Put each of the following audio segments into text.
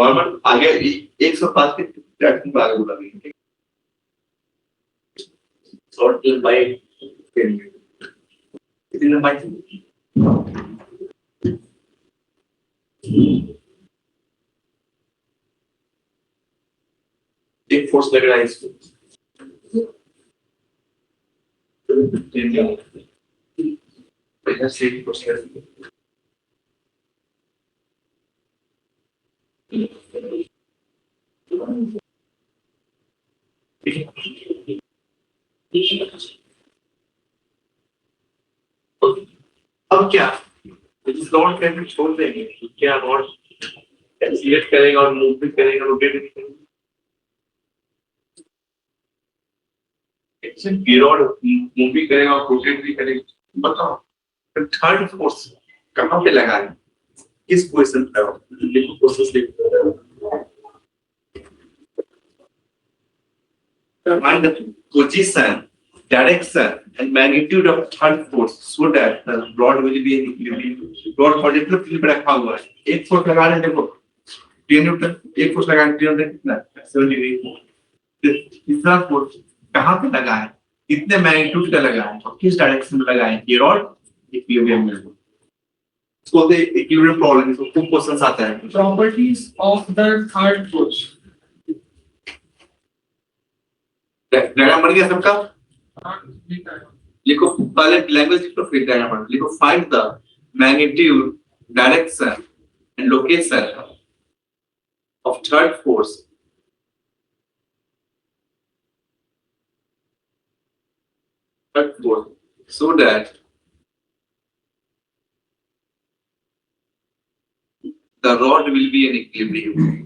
Normal आगे 105 के traction पे आगे बोला गया शॉर्ट लंबाई कितनी लंबाई थी एक फोर्स लग रहा है इसको पहले से ही फोर्स लग रहा है अब क्या रॉड कैसे छोड़ देंगे क्या रॉड एक्सीलरेट करेगा और मूव भी करेगा रोटेट भी करेगा एक्चुअली रॉड मूव भी करेगा और रोटेट भी करेगा बताओ थर्ड फोर्स कहाँ पे लगा है किस पोजीशन पे लिखो प्रोसेस लिखो find the position direction and magnitude of third force so that the rod will be in equilibrium rod positive plane पे रखा हुआ है एक फोर्स लगा रहे हैं देखो 10 न्यूटन एक फोर्स लगा 10 न्यूटन कितना 7 डिग्री तीसरा फोर्स कहाँ पे लगा है कितने मैग्नीट्यूड का लगा है और किस डायरेक्शन में लगा है ये रॉड इक्विलिब्रियम में इसको बोलते हैं इक्विलिब्रियम प्रॉब्लम इसको खूब क्वेश्चंस आता है properties of the third force diagram बन गया सबका लिखो पहले लैंग्वेज लिखो फिर डायग्राम लिखो find the magnitude direction and location of third force so that the rod will be in equilibrium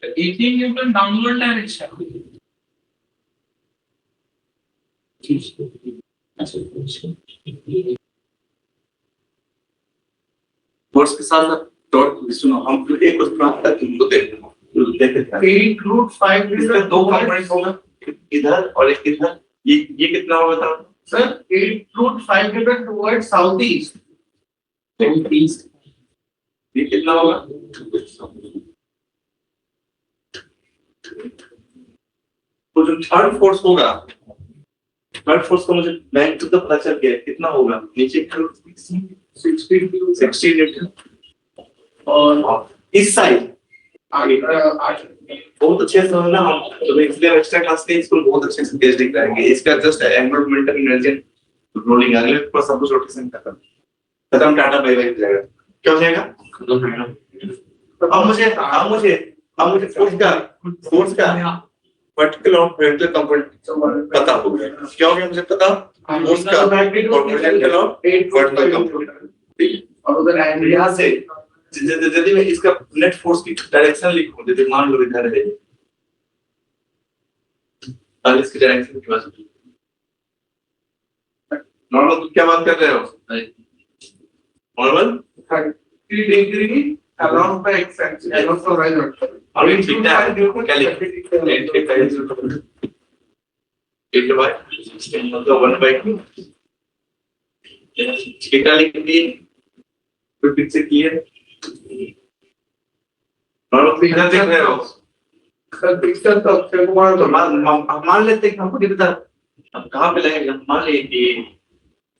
the 18 Newton downward direction force के साथ डॉट सुनो हम एक क्वेश्चन आता है तुमको देखते हैं 8 root 5 इसमें दो कंपोनेंट होगा इधर और एक इधर ये कितना होगा बताओ sir 8 root 5 given towards southeast ये कितना होगा तो जो थर्ड फोर्स होगा थर्ड फोर्स को मुझे मैग्नीट्यूड तो पता चल गया कितना होगा नीचे 16 न्यूटन और इस साइड आगे बहुत अच्छे से समझना हम तो इसलिए एक्स्ट्रा क्लास के इसको बहुत अच्छे से केस दिख रहेंगे इसका just angular momentum energy rolling अगले पर सब कुछ रोटेशन खत्म टाटा बाय बाय जाएगा क्या हो जाएगा अब मुझे फोर्स का वर्टिकल और हॉरिजॉन्टल कंपोनेंट पता हो गया क्या हो गया मुझे पता फोर्स का हॉरिजॉन्टल और वर्टिकल कंपोनेंट ठीक है और उधर यहां से यदि मैं इसका नेट फोर्स की डायरेक्शन लिखूं जैसे मान लो इधर है और इसकी डायरेक्शन की बात नॉर्मल तुम क्या बात कर रहे हो normal 30 degree around by x axis and also right अभी ठीक है क्या लिख 8 बाय 16 मतलब 1/2 थीटा लिख दिए फिर पिक्चर क्लियर और इधर देख रहे हो सर पिक्चर तो अक्षय कुमार तो मान लेते हैं हमको नहीं पता अब कहाँ पे लगेगा मान लीजिए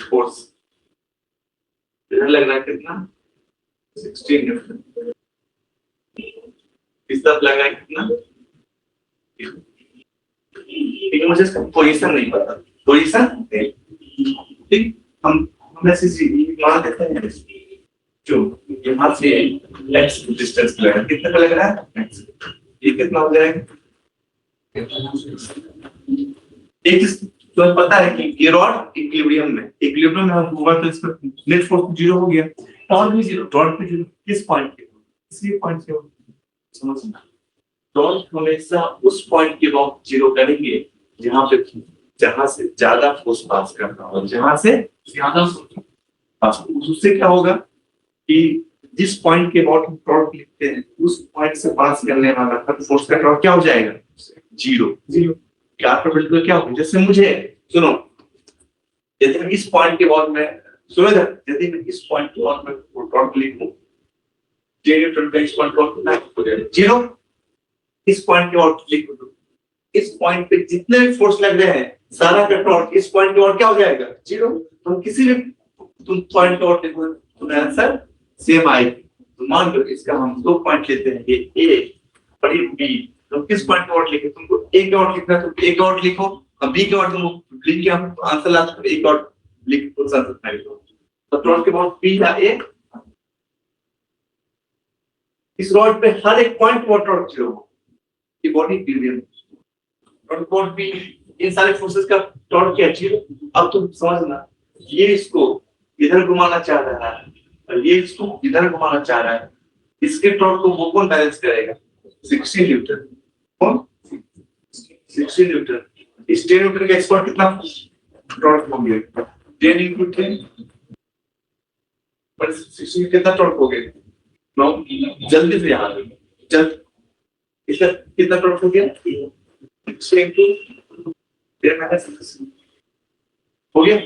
फोर्स इधर लग रहा है कितना 16 न्यूटन इसका लग रहा है कितना, लेकिन मुझे इसका पोजीशन नहीं पता, पोजीशन ठीक, हम ऐसे मान लेते हैं जो यहाँ से x डिस्टेंस लग रहा है, कितना का लग रहा है x, ये कितना हो जाएगा, एक चीज तो पता है कि ये रॉड इक्विलिब्रियम में होगा तो इसका नेट फोर्स जीरो हो गया, टॉर्क भी जीरो, टॉर्क भी जीरो, किस पॉइंट पे, किसी पॉइंट से समझना, टॉर्क हमेशा उस पॉइंट के बाद जीरो करेंगे जहां से ज्यादा फोर्स पास करना हो, जहां से ज्यादा पास, उससे क्या होगा कि जिस पॉइंट के बाद हम टॉर्क लिखते हैं उस पॉइंट से पास करने वाला हर फोर्स का टॉर्क क्या हो जाएगा, जीरो, जीरो क्या प्रोबेबिलिटी क्या होगी, जैसे मुझे सुनो, यदि मैं इस पॉइंट के बाद में सुनो इधर, यदि मैं इस पॉइंट के बाद में टॉर्क लिखूं, जे न्यूटन का इस पॉइंट टॉर्क कितना हो जाएगा, जीरो, इस पॉइंट के बाद लिख दो, इस पॉइंट पे जितने भी फोर्स लग रहे हैं सारा का टॉर्क इस पॉइंट के बाद क्या हो जाएगा, जीरो, तो किसी भी तुम पॉइंट का लिखो तुम्हारा आंसर सेम आएगा, तो मान लो इसका हम दो पॉइंट लेते हैं, ये ए और ये बी, तो किस पॉइंट का वर्ड लिखे, तुमको ए का वर्ड लिखना है तो ए का वर्ड लिखो, अब बी का वर्ड तुम लिख के हम आंसर लाते हो, ए का वर्ड लिख के आंसर फाइंड करो, तो टॉर्क के बाद बी या ए, इस रॉड पे हर एक पॉइंट पर टॉर्क जीरो हो, ये body equilibrium, torque point B, इन सारे फोर्सेस का टॉर्क क्या जीरो, अब तुम समझना, ये इसको इधर घुमाना चाह रहा है और ये इसको इधर घुमाना चाह रहा है, इसके टॉर्क को वो कौन बैलेंस करेगा, 60 न्यूटन, कौन 60 न्यूटन, इस 10 न्यूटन का एक्सपर्ट कितना टॉर्क हो गया, 10 into 10 पर 60 कितना टॉर्क हो गया, नौ, जल्दी से याद रखो, जल्द इसका कितना टॉर्क हो गया, 6 into 10 minus हो गया,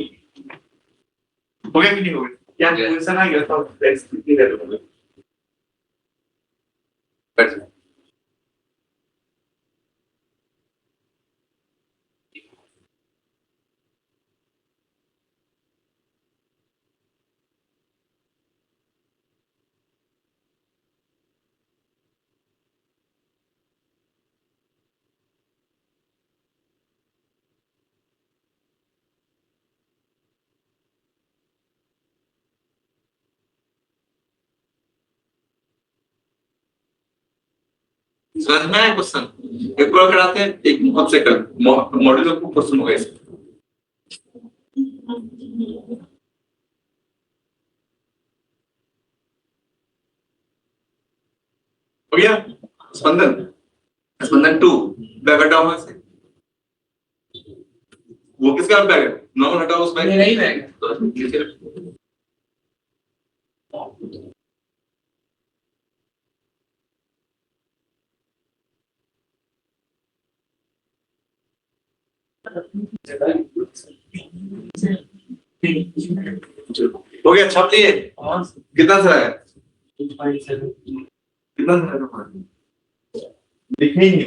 हो गया कि नहीं हो गया, क्या क्वेश्चन आ गया तो एक्स कितनी वैल्यू हो गई, समझ में आया क्वेश्चन, एक बार कराते हैं, एक बहुत से कर मॉड्यूल को क्वेश्चन होगा इसका, हो गया, स्पंदन, स्पंदन 2 बैग हटाओ से, वो किसका बैग है, नॉर्मल हटाओ उस बैग, नहीं बैग, हो गया, छाप लिए, कितना सारा है, कितना सारा है, लिखे ही नहीं,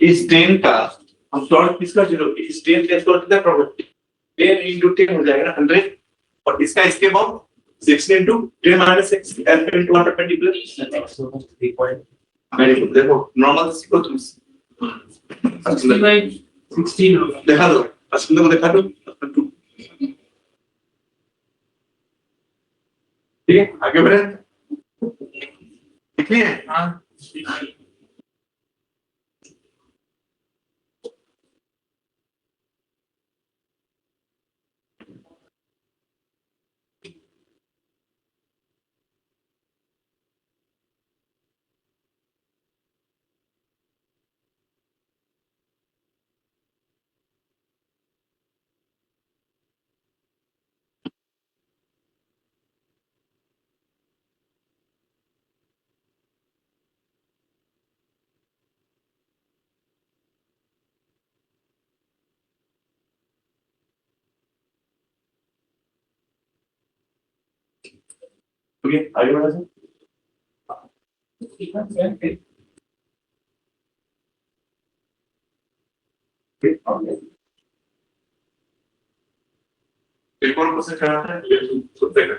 इस 10 का हम टॉर्क किसका जीरो, इस 10 का टॉर्क कितना टॉर्क, 10 into 10 हो जाएगा ना 100, और इसका इसके बाद 16 into 10 minus 6 f into 120 plus, very good, देखो नॉर्मल सीखो तुम, 16 दिखा दो, अस्मिता को दिखा दो, ठीक है आगे बढ़े, ठीक है हाँ, ओके आगे बढ़ा, एक और क्वेश्चन कराना है सुनते हैं।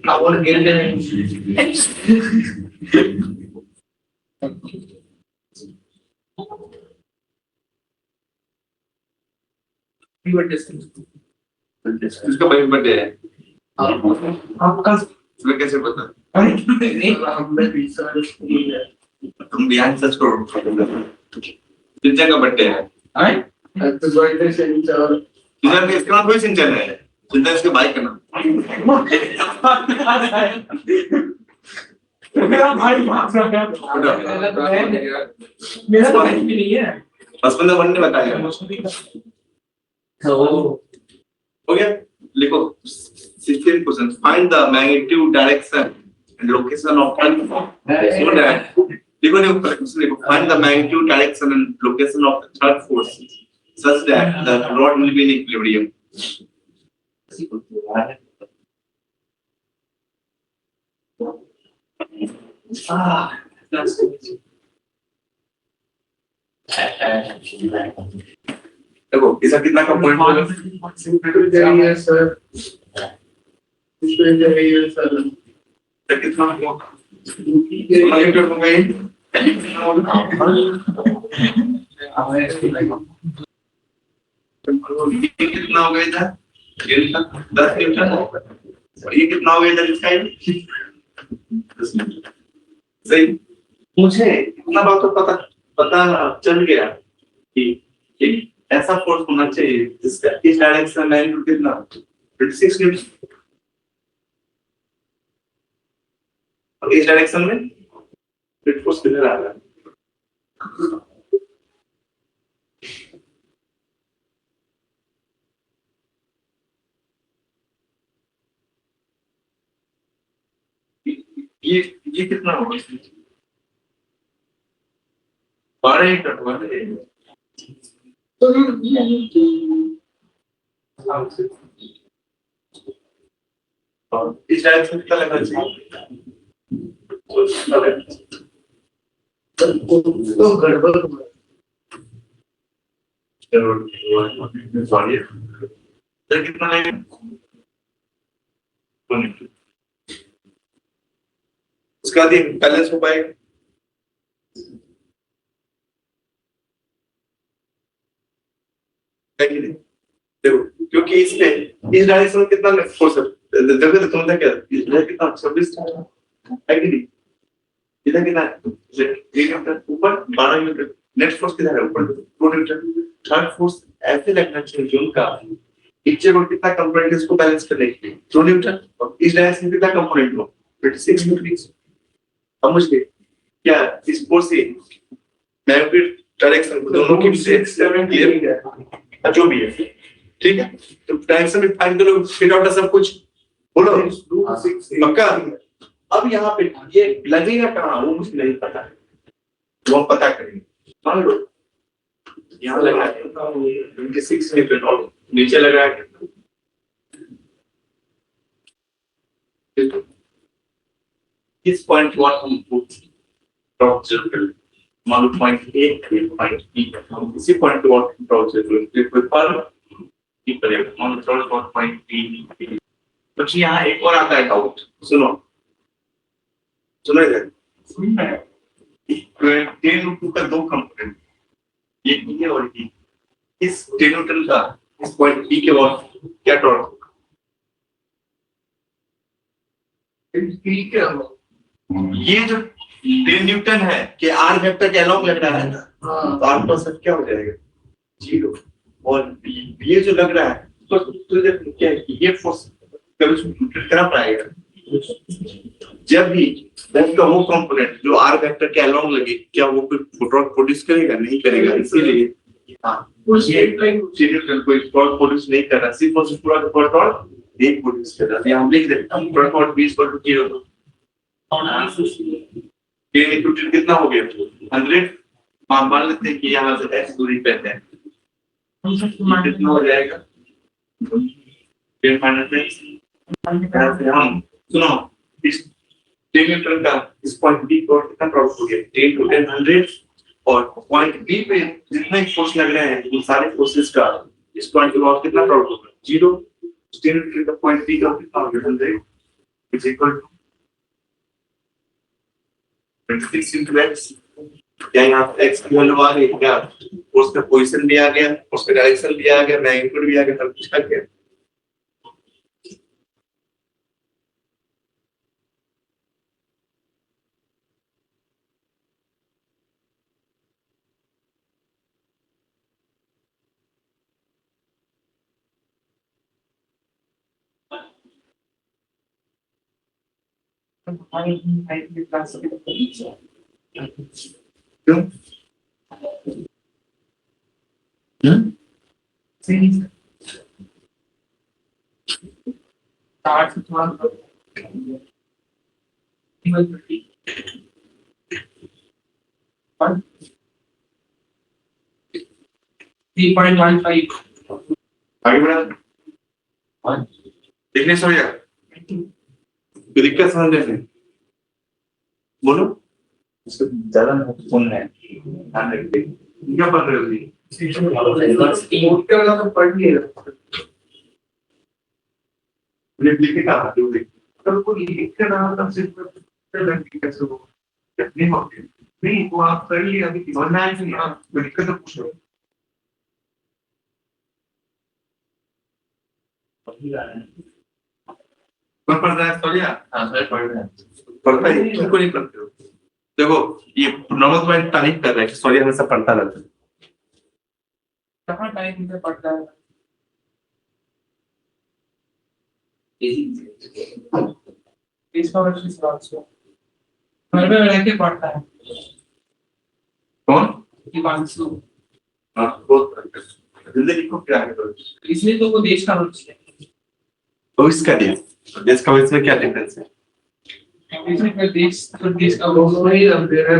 Our area. इसका भाई बर्थडे है आपका तुम्हें कैसे पता हमने रिसर्च की है। तुम बिहार सर्च करो सिंचन का बर्थडे है तो बर्थडे से इंचार्ज सिंचन का इसका नाम कोई सिंचन है सिंचन इसके भाई का नाम मेरा भाई भाग रहा है। मेरा भाई भी नहीं है। बचपन में बनने बताया हो गया लिखो 16th question find the magnitude direction and location of so that लिखो लिखो find the magnitude direction and location of the third force such that the rod will be in equilibrium That's देखो इसका कितना का पॉइंट होगा है sir. इसमें जाइए सर। कितना होगा माइनस हो गई कितना हो गया था 10 न्यूटन और ये कितना हो गया था इसका सही मुझे इतना बात तो पता चल गया कि एक ऐसा फोर्स होना चाहिए जिसका इस डायरेक्शन में मैग्नीट्यूड कितना 26 न्यूटन और इस डायरेक्शन में नेट फोर्स किधर आ रहा है ये कितना होगा 12 कटवा इस डायरेक्शन कितना लगना चाहिए तो गड़बड़ सॉरी सर कितना लगेगा उसके बाद ये बैलेंस हो पाएगा देखो क्योंकि इसमें इस डायरेक्शन में कितना फोर्स है देखो तो तुम क्या इधर कितना 26 है कि नहीं इधर कितना है ऊपर 12 न्यूटन नेट फोर्स किधर है ऊपर 2 न्यूटन थर्ड फोर्स ऐसे लगना चाहिए जो उनका नीचे को कितना कंपोनेंट इसको बैलेंस करने के लिए 2 न्यूटन और इस डायरेक्शन में कितना कंपोनेंट हो 26 न्यूटन समझ गए क्या इस फोर्स से मैग्नेटिक डायरेक्शन दोनों की क्लियर है जो भी है ठीक है तो डायरेक्शन में फाइंड करो फिर आउट सब कुछ बोलो पक्का अब यहाँ पे ये लगेगा कहाँ वो मुझे नहीं पता है वो हम पता करेंगे मान लो यहाँ लगा है 26 न्यूटन और नीचे लगा है इस पॉइंट को हम ड्रॉप जरूर कर लें। मान लो पॉइंट ए पॉइंट बी, हम इसी पॉइंट को ड्रॉप जरूर करें। कोई पर की करेगा, मान लो पॉइंट बी। तो यहाँ एक और आता है डाउट, सुनो इधर। टेन रूट टू का दो कंपोनेंट, ये बी है और बी। इस टेन न्यूटन का इस पॉइंट बी के और क्या टॉर्क होगा? ये जो 10 न्यूटन है कि आर वेक्टर के अलोंग लग रहा है ना, तो आर पर सब क्या हो जाएगा? 0। और ये जो लग रहा है तो देखो क्या है कि ये फोर्स कभी कंप्यूटर करा पाएगा जब भी उसका वो कंपोनेंट जो आर वेक्टर के अलोंग लगे, क्या वो कोई फोटोन प्रोड्यूस करेगा? नहीं करेगा। इसीलिए कोई प्रोड्यूस नहीं कर रहा, सिर्फ और सिर्फ पूरा प्रोटॉन एक प्रोड्यूस कर रहा है। हम लिख देते हैं प्रोटॉन 20/0। ये न्यूटन कितना हो गया? 100। मान लेते हैं कि यहाँ से x दूरी पे है, कितना हो जाएगा? 10 -x। हम सुनो, इस 10 न्यूटन का इस पॉइंट बी पर कितना टॉर्क हो गया? 10 × 10 100। और पॉइंट बी पे जितने फोर्स लग रहे हैं उन सारे फोर्सेस का इस पॉइंट पे और कितना टॉर्क होगा? 0। 10 न्यूटन का पॉइंट बी का कितना हो गया? 100 इज इक्वल टू 26 × x। क्या यहाँ x की वैल्यू आ गई? क्या उसका पोजीशन भी आ गया, उसका डायरेक्शन भी आ गया, मैग्नीट्यूड भी आ गया, सब कुछ आ गया। क्यों? आगे बढ़ा देखने सो यार, कोई दिक्कत समझ में? बोलो। ज्यादा महत्वपूर्ण है। ध्यान रखिए। क्या पढ़ रहे हो जी? लिखे कहा जो देख तब को लिख के रहा तब सिर्फ लड़की कैसे हो नहीं होती नहीं, वो आप कर लिया अभी ऑनलाइन से आप दिक्कत तो पूछ लो। कौन पढ़ रहा है? सोनिया। हाँ सर पढ़ रहे हैं। पढ़ता है, तुमको नहीं पढ़ते हो? देखो ये नॉर्मल पॉइंट तारीफ कर रहा है कि सोनिया हमेशा पढ़ता रहता है। कहाँ टाइम से पढ़ता है? इसका वर्ष इस बात से घर में रह के पढ़ता है। कौन? हिमांशु। हाँ बहुत जिंदगी को क्या है? इसलिए तो वो देश का भविष्य है। भविष्य का देश का भविष्य में क्या डिफरेंस है? देश तो देश का नहीं दे रहे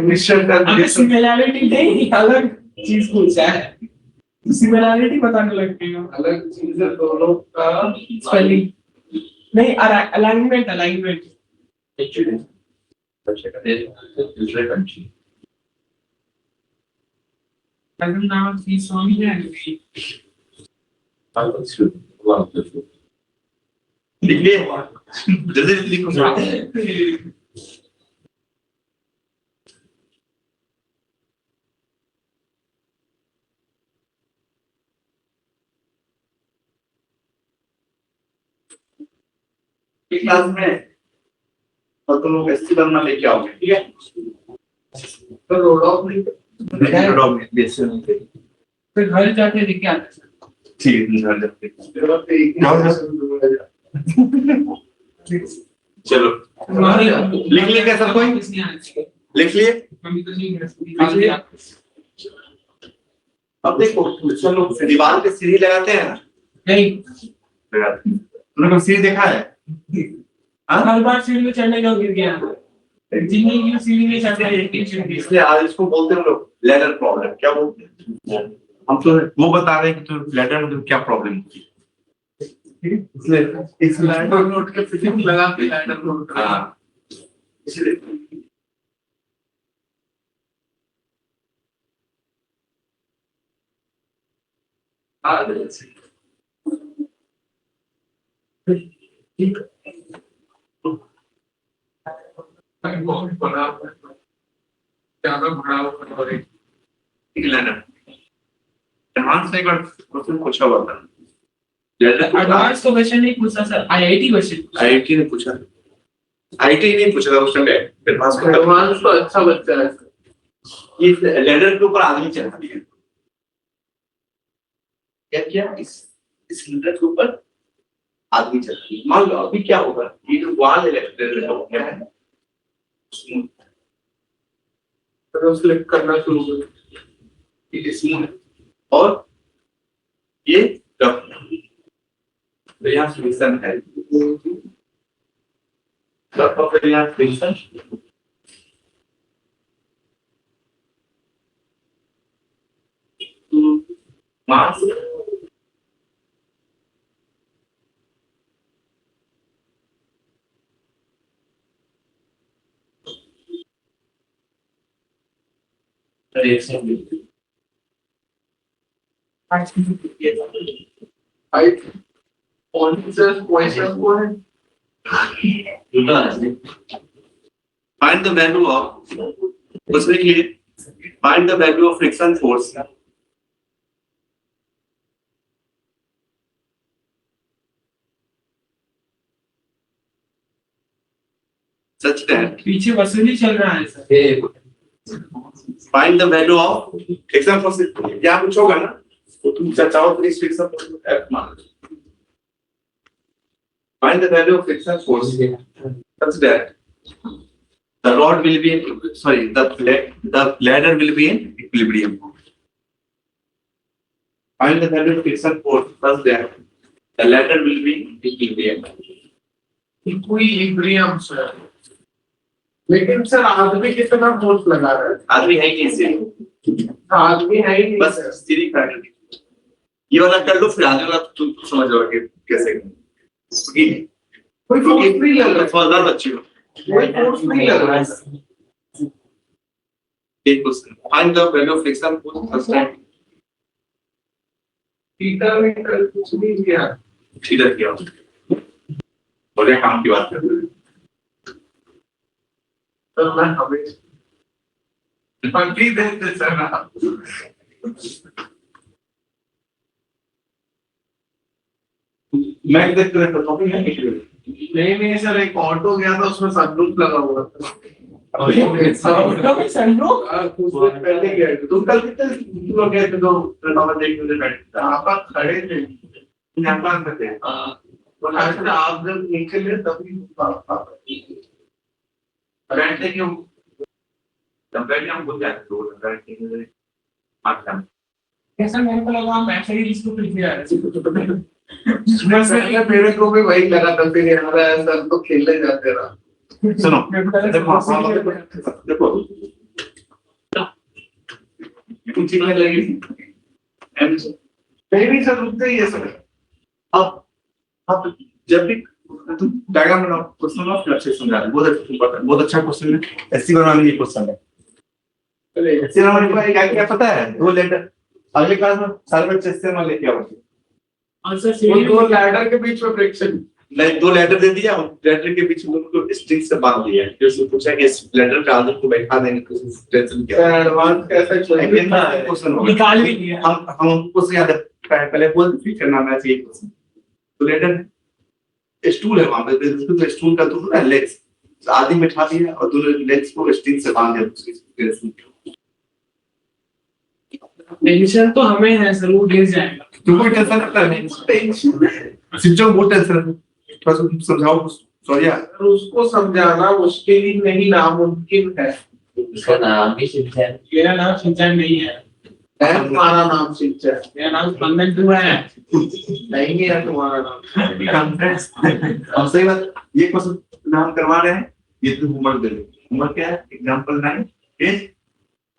मिशन का सिमिलैरिटी नहीं, अलग चीज पूछा है। सिमिलैरिटी बताने लगते हो, अलग चीज है दोनों का। स्पेलिंग नहीं, अलाइनमेंट एक्चुअली दूसरे कंट्री नाम की सोनी है। लिख लिए जल्दी लिखो। क्लास में और तुम लोग एससी बनना लेके आओगे, ठीक है? तो रोड ऑफ नहीं फिर घर जाके लेके आते हैं। ठीक है, घर जाते चलो लिख लिए क्या सब कोई? लिख लिए? अब देखो चलो दीवार पे सीढ़ी लगाते हैं ना? नहीं लगाते हैं। तुमने कभी सीढ़ी देखा है? हर बार सीढ़ी पे चढ़ने का गिर गया। जिंदगी में सीढ़ी में चढ़ने इसलिए आज इसको बोलते हैं लोग लैडर प्रॉब्लम। क्या बोलते हैं? हम तो वो बता रहे हैं कि तो लैडर में क्या प्रॉब्लम होती है। इसलिए इस लैडर में उठ के फिटिंग लगा के लैडर में उठ रहा हाँ इसलिए है बहुत बड़ा ज्यादा बड़ा और एक एडवांस में एक बार क्वेश्चन पूछा हुआ था एडवांस तो क्वेश्चन नहीं पूछा सर, आईआईटी क्वेश्चन। आईआईटी ने पूछा आईआईटी नहीं पूछा था उस टाइम एडवांस में एडवांस तो अच्छा बच्चा है ये लैडर के ऊपर आदमी चढ़ा दिया क्या किया इस लैडर के ऊपर आदमी चढ़ा दिया मान लो अभी क्या होगा ये जो वाल है लैडर का वो क्या है स्मूथ तो स्लिप करना शुरू हो गया ये स्मूथ है और ये टफ तो यहाँ फ्रिक्शन है फिर यहाँ फ्रिक्शन मास आई कौन सा क्वेश्चन को है find the value of उसमें के find the value of friction force such that पीछे वसूली चल रहा है sir. find the value of friction force या कुछ होगा ना तो तुम चाहो तो इस friction force को F मान लो find the value of friction force such that the rod will be in, sorry the ladder will be in equilibrium find the value of friction force such that the ladder will be in equilibrium equilibrium sir लेकिन sir आदमी कितना force लगा रहा है आदमी है कैसे आदमी है ही नहीं बस सर। सीधी फैक्टर ये वाला कर लो फिर आगे वाला तुम समझ जाओगे कैसे क्योंकि कोई फोर्स नहीं लग रहा समझदार बच्चे हो कोई फोर्स नहीं लग रहा है एक question find the value of friction force first time theta metre कुछ नहीं किया ठीक है किया बोले काम की बात कर रहे हैं तो मैं हमें पंक्ति देते सर आप मैं देख रहा था टॉपिक है नहीं सर एक ऑटो गया था उसमें सनरूफ लगा हुआ था ऑटो में सनरूफ कुछ दिन पहले गए थे तुम कल कितने लोग गए थे तो नॉर्मल देखने के बैठे आप खड़े थे यहाँ पर अंदर थे और आज आप जब निकले तभी बैठने क्यों जब बैठने हम भूल जाते तो बैठने के लिए आता ऐसा मेरे को लगा हम ऐसे ही इसको पीछे आ रहे थे। मेरे को भी वही लगा था फिर यार सर तो खेलने जाते रहा सुनो मेरे को लगा देखो कुछ चीज में लगी नहीं सर रुकते ही है सर अब जब भी तुम डायग्राम बनाओ क्वेश्चन बनाओ फिर अच्छे से समझा बहुत अच्छा क्वेश्चन है एससी बनाने में ये क्वेश्चन है एससी बनाने का क्या क्या पता है दो लेटर अगले क्लास में सारे बच्चे एससी बना लेके आओ और सर वो सीढ़ी दो लैडर के बीच में फ्रिक्शन नहीं दो लेटर दे दिया और लेटर के बीच में उनको स्ट्रिंग से बांध दिया फिर उसने पूछा कि इस लेटर पे आदमी को बैठा देंगे तो टेंशन क्या है एडवांस कैसे चलेगा क्वेश्चन निकाल भी दिया। हम उनको से याद है पहले बोल फिर करना मैं चाहिए क्वेश्चन तो लेटर स्टूल है वहां पे तो स्टूल का दोनों लेग्स आदमी बैठा दिया और दोनों लेग्स को स्ट्रिंग से बांध दिया टेंशन तो हमें है सर, वो गिर जाएगा। तो कोई टेंशन नहीं टेंशन सिंचो बहुत टेंशन है थोड़ा सा समझाओ सॉरी यार उसको समझाना मुश्किल ही नहीं नामुमकिन है उसका नाम भी शिक्षा है। मेरा नाम सिंचन नहीं है, तुम्हारा नाम शिक्षा मेरा नाम स्पंदन टू है। नहीं है तुम्हारा नाम और सही बात ये क्वेश्चन नाम करवा रहे हैं ये तो होमवर्क दे रहे होमवर्क क्या है एग्जांपल 9 पेज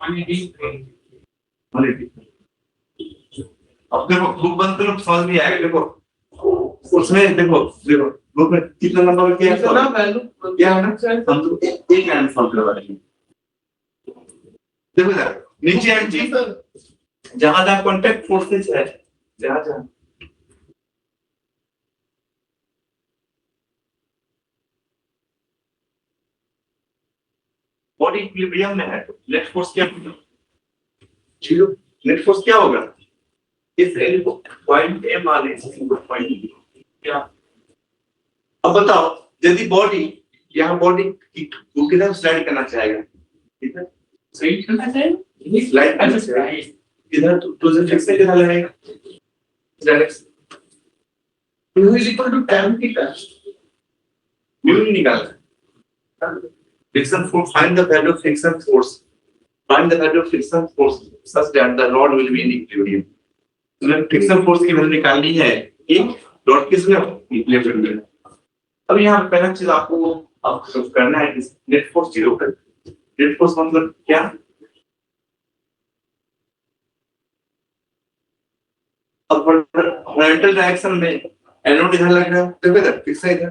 180 अब देखो बुक बंद करो समझ नहीं आएगा देखो उसमें देखो देखो बुक में कितना नंबर क्या है इतना वैल्यू क्या है ना हम तो एक लाइन सॉल्व करवा रहे हैं। देखो जरा नीचे एमजी जहां जहां कांटेक्ट फोर्सेस है जहां जहां बॉडी इक्विलिब्रियम में है नेट फोर्स क्या होगा जीरो। नेट फोर्स क्या होगा इस एल को पॉइंट ए मान लें पॉइंट क्या। अब बताओ यदि बॉडी यहाँ बॉडी को किधर स्लाइड करना चाहेगा ठीक है सही करना चाहिए स्लाइड करना चाहेगा इधर तो फिक्स है किधर रहेगा direction u is equal to tan theta. Mu निकालना friction force find the value of friction force find the value of friction force such that the rod will be in equilibrium. तो friction force की value निकालनी है एक rod किसमें equilibrium में। अब यहाँ पे पहला चीज आपको करना है नेट फोर्स जीरो कर। नेट फोर्स मतलब क्या अब हॉरिजॉन्टल डायरेक्शन में एनोड इधर लग रहा है देखो इधर फिक्स है इधर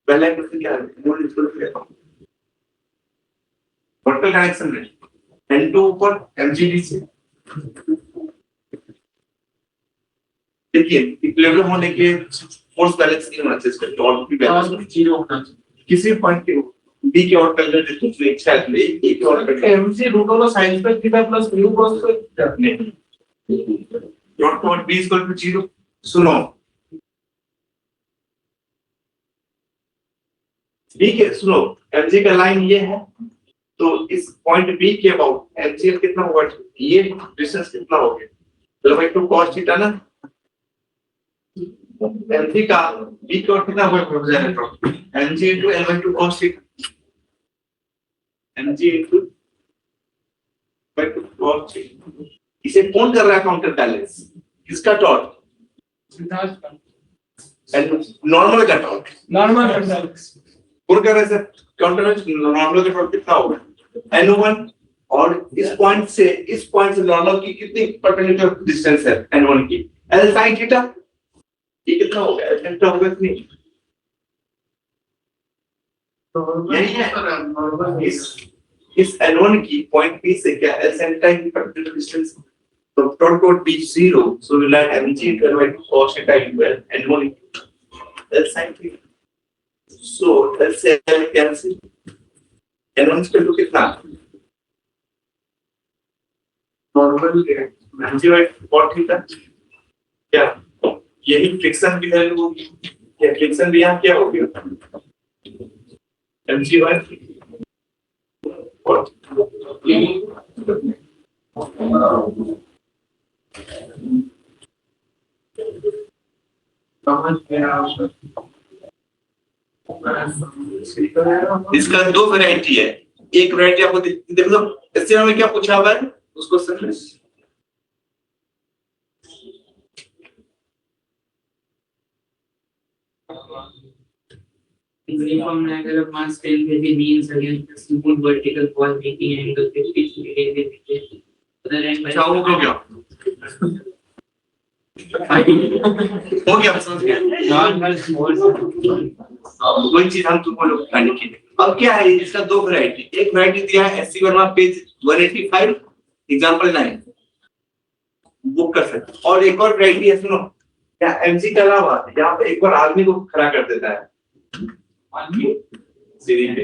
पहला क्वेश्चन क्या है anode equal to horizontal direction में n2 ऊपर mgd से देखिए इक्विलिब्रियम होने के फोर्स बैलेंस नहीं होना चाहिए इसका टॉर्क भी बैलेंस जीरो होना चाहिए किसी पॉइंट के b के और पहले डिस्टेंस में इच्छा है a के और पहले mc root over sin square theta plus mu cos square नहीं dot point b equal to 0। सुनो b के सुनो mg का लाइन ये है तो इस पॉइंट b के अबाउट mgl कितना होगा ये डिस्टेंस कितना हो गया चलो भाई टू cos थीटा ना mg का b का कितना होगा mg into l/2 cos theta mg into l/2 cos theta. इसे कौन कर रहा है काउंटर बैलेंस किसका टॉर्क सिद्धार्थ का नॉर्मल का टॉर्क नॉर्मल बैलेंस कौन कर रहा है सर काउंटर बैलेंस नॉर्मल का टॉर्क कितना होगा n1 और इस पॉइंट से नॉर्मल की कितनी परपेंडिकुलर डिस्टेंस है n1 की l sin थीटा ये कितना होगा l sin थीटा होगा कितनी यही है इस n1 की पॉइंट p से क्या l sin थीटा की परपेंडिकुलर डिस्टेंस तो torque would be 0 so we'll add mg equal to cos theta equal n1 l sin theta so let's say l cancel n1 equal to कितना normal mg by cos theta क्या यही friction भी value होगी क्या friction भी यहाँ क्या हो गया mg by cos समझ गया इसका दो वैरायटी है एक वैरायटी आपको देखो इससे हमें क्या पूछा हुआ है उसको समझ Uniform angle of mass 10 kg means against the smooth vertical wall making angle 50 degree. Other end अच्छा हो गया हो गया समझ गया normal small. वही चीज हम तुमको लोग करने की अब क्या है इसका दो वैरायटी एक वैरायटी दिया है SC Verma page 185 example 9 book कर सकते और एक और वैरायटी है सुनो क्या एमजी के अलावा यहाँ पे एक बार आदमी को खड़ा कर देता है आदमी सीढ़ी पे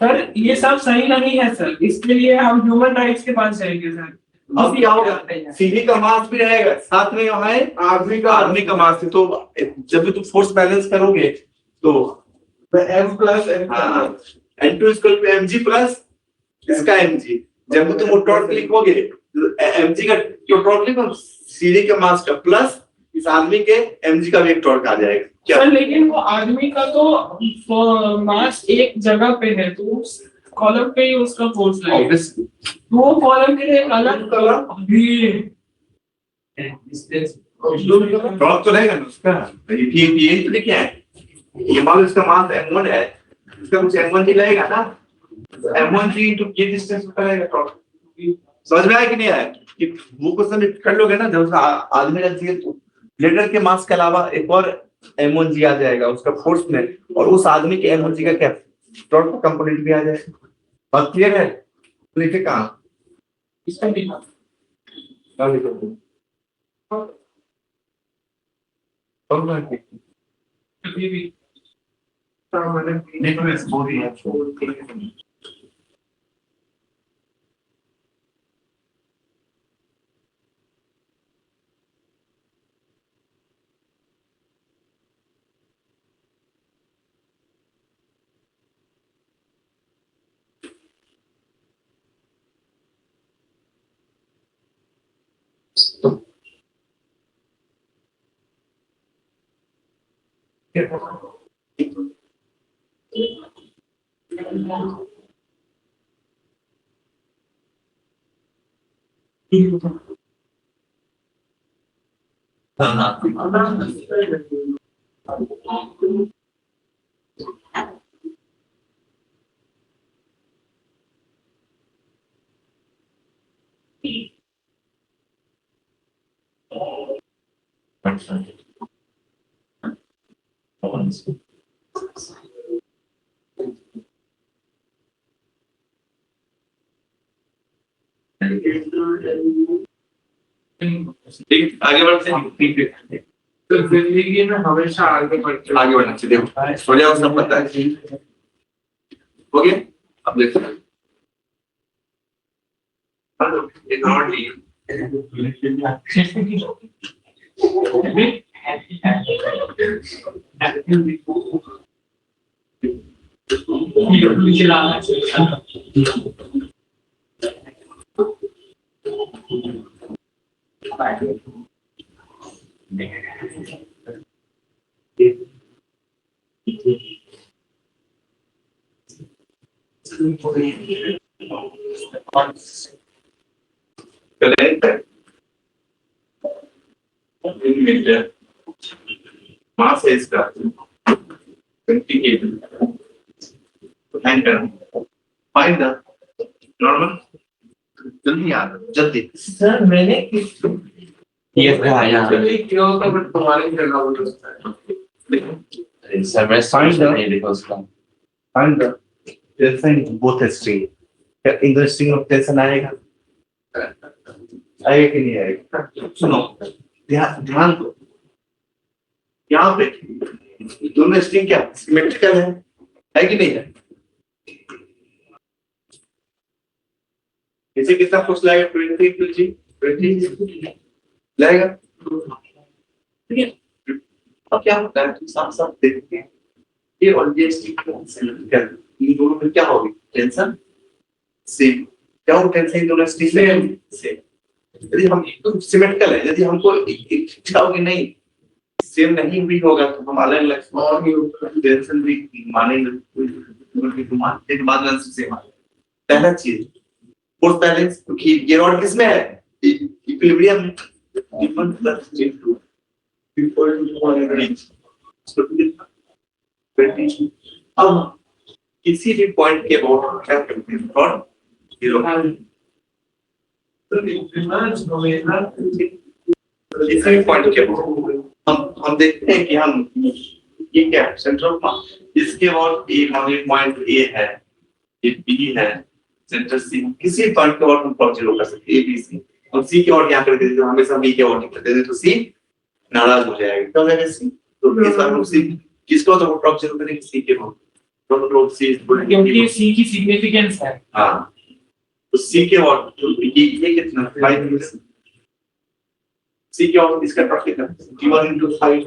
सर ये सब सही नहीं है सर इसके लिए हम ह्यूमन राइट्स के पास जाएंगे सर अब क्या होगा सीढ़ी का मास भी रहेगा साथ में वहां है आदमी का मास है तो जब भी तुम फोर्स बैलेंस करोगे तो m plus n n2 equal to mg plus इसका mg जब भी तुम टॉर्क लिखोगे mg का जो टॉर्क लिखो सीढ़ी के मास का प्लस इस आदमी के mg का भी एक टॉर्क आ जाएगा क्या सर लेकिन वो आदमी का तो मास एक जगह पे है तो कॉलम पे ही उसका फोर्स लगेगा ऑब्वियसली तो वो कॉलम के लिए एक अलग कॉलम भी टॉर्क तो रहेगा ना उसका ये तो क्या है ये मान लो इसका मास m1 है इसका कुछ m1 ही लगेगा ना m1 जी into ये डिस्टेंस होता रहेगा टॉर्क समझ में आया कि नहीं आया कि वो क्वेश्चन कर लोगे ना जब आदमी का लेटर के मास के अलावा एक और M1G आ जाएगा उसका फोर्स में, और उस आदमी के M1G का क्या टॉर्क का कंपोनेंट भी आ जाएगा। बात क्लियर है? तो लिखे कहाँ? इसका भी कहाँ लिखे थे? कौन सा लिखे? कभी भी नेटवर्क बोल रही है। ठीक, आगे बढ़ते हैं। तो जिंदगी में हमेशा आगे बढ़ते आगे बढ़ना चाहिए। देखो हो जाओ, सब पता है। हो गया? अब देखो एक और ली। मास है इसका 28 फाइंड द नॉर्मल। जल्दी यार जल्दी। सर मैंने ये क्या होता है तुम्हारी जगह हो सकता है। सर मैं समझ नहीं देखो उसका। Find the tension in both string. क्या in the string of tension आएगा? आएगा कि नहीं आएगा? सुनो, ध्यान दो, यहाँ पे दोनों स्ट्रिंग क्या सिमेट्रिकल है कि नहीं है? इसे कितना फोर्स लगेगा? 20 लगेगा। ठीक है, अब क्या होता है साफ साफ देखते हैं, ये और ये स्ट्रिंग सिमेट्रिकल, इन दोनों में क्या होगी? Tension same. क्या हो टेंशन इन दोनों स्ट्रिंग सेम। यदि हम सिमेट्रिकल है, यदि हमको इच्छा होगी नहीं सेम नहीं भी होगा तो हम अलग अलग और टेंशन भी मानेंगे। एक बात आंसर सेम है। पहला चीज फोर्स बैलेंस, क्योंकि ये रॉड किसमें है? इक्विलिब्रियम में। D1 plus D2 equal to 20। अब किसी भी पॉइंट के अबाउट क्या करते हैं? Rod zero. किसी भी पॉइंट के अबाउट हम देखते हैं कि हम ये क्या है? Central point. इसके बाद ए पॉइंट ए है, ये बी है, सेंटर सी। किसी पॉइंट के और हम प्लॉट जीरो कर सकते हैं, ए बी सी। और सी के और क्या करते थे? हमेशा बी के और करते थे तो सी नाराज हो जाएगा। क्या हो जाएगा? सी। तो इस बार हम सी किसको तो प्लॉट जीरो करेंगे? सी के और तो प्लॉट सी क्योंकि सी की सिग्निफिकेंस है। हां, तो सी के और तो ये कितना 5 सी के और इसका प्लॉट कितना? d1 * 5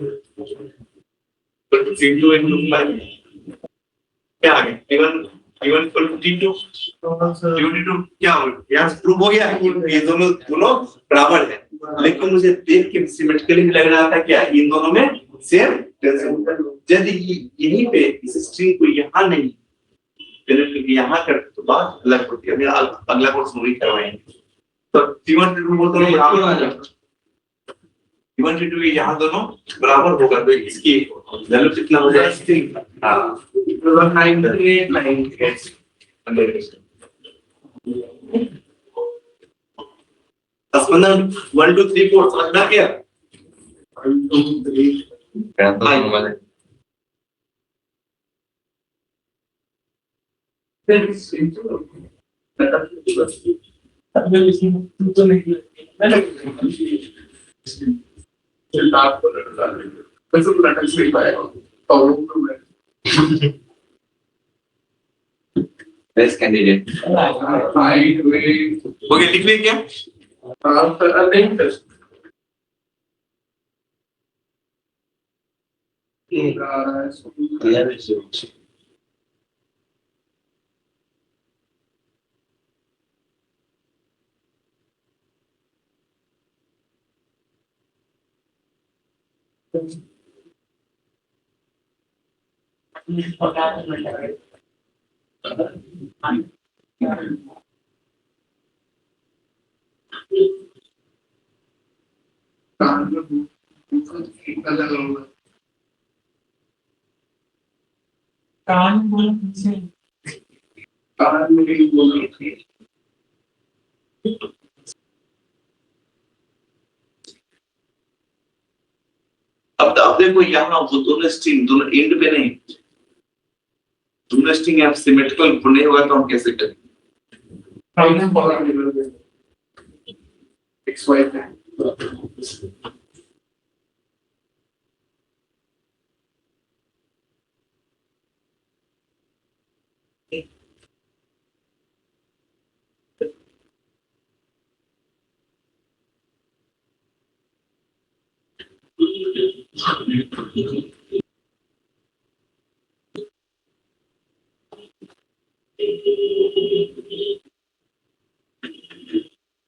तो d2 * 5 क्या आ गया? d1 d2 क्या हो गया? यहाँ प्रूव हो गया कि ये दोनों बराबर है। लेकिन मुझे देख के सिमेट्रिकली लग रहा था क्या इन दोनों में सेम टेंशन। यदि यहीं पे इस स्ट्रिंग को यहाँ नहीं क्योंकि यहाँ कर तो बात अलग होती है। मेरा अगला कोर्स वही करवाएंगे। तो d1 d2 दोनों बराबर आ जाएगा। d1 d2 यहाँ दोनों बराबर होगा तो इसकी वैल्यू कितना हो जाएगा? हाँ 9898 1 2 3 4 समझना क्या? 1 2 3 तू तो नहीं Best candidate. ओके लिख लिया क्या? Clear is कान बोल से अब देखो यहाँ वो दोनों स्ट्रिंग दोनों एंड पे नहीं, दोनों स्ट्रिंग यहाँ सिमेट्रिकल नहीं होगा तो हम कैसे करें?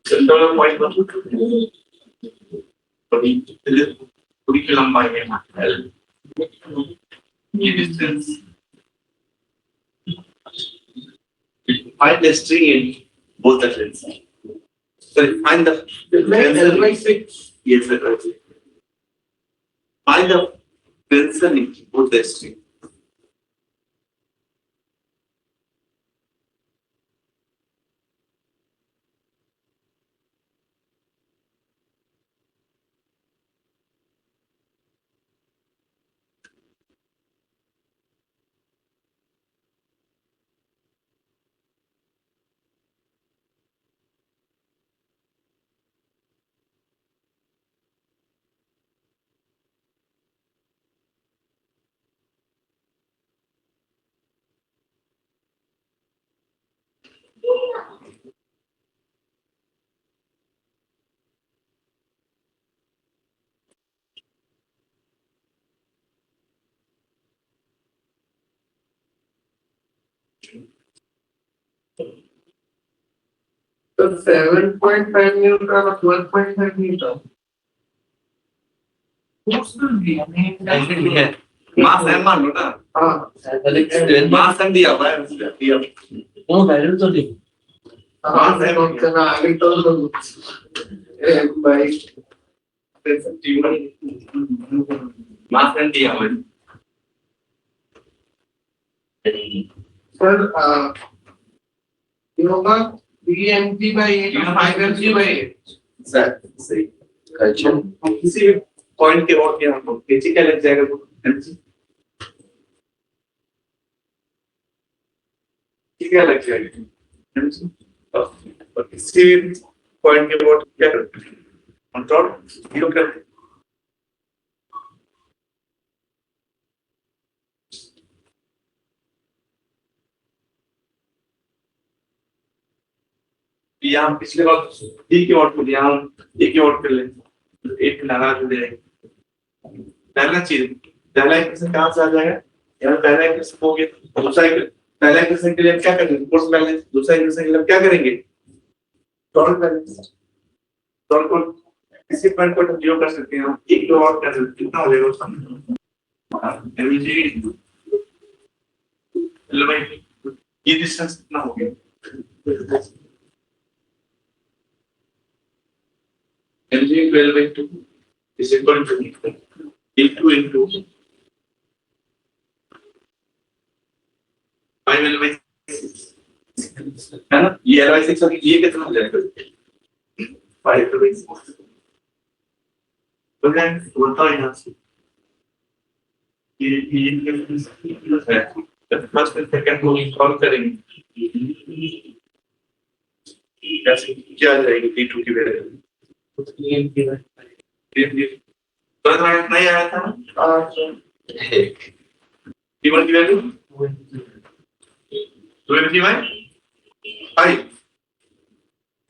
सेंटर पॉइंट पूरी की लंबाई है L, ये distance, find the string in both the ends. Sorry, find the yes, right. Find the tensor in both the string. तो 7.5 न्यूटन और 12.5 न्यूटन मास है मान लो ना, हाँ मास हम दिया हुआ है, दिया वो वैल्यू तो लिख हाँ मैं ना आगे तो भाई मास हम दिया हुआ है। सर होगा 3mg by 8 और 5mg by 8 सही अच्छा हम किसी भी पॉइंट के और क्या हमको केजी क्या लग जाएगा वो mg क्या लग जाएगा mg और किसी भी पॉइंट के और क्या करते हैं हम डॉट जीरो करते हैं यहाँ पिछले बार डी की वोट को दिया हम ए की वोट कर ले एक लगा दे पहला चीज पहला इक्वेशन कहाँ से आ जाएगा यहाँ पहला इक्वेशन हो गया दूसरा पहला इक्वेशन के लिए क्या करेंगे फोर्स बैलेंस दूसरा इक्वेशन के लिए क्या करेंगे टॉर्क बैलेंस टॉर्क को किसी पॉइंट पर जीरो कर सकते हैं हम एक दो और कर सकते हैं कितना हो जाएगा उसका एमजी चलो भाई ये डिस्टेंस कितना हो गया mg 12/2 is equal to a2 into 5l/6 है ना ये l/6 और ये कितना हो जाएगा 5l/6 तो क्या बोलता है यहाँ से फर्स्ट सेकंड को सॉल्व करेंगे कैसे क्या आ जाएगी T2 की वैल्यू तो नहीं आया था T1 की वैल्यू 25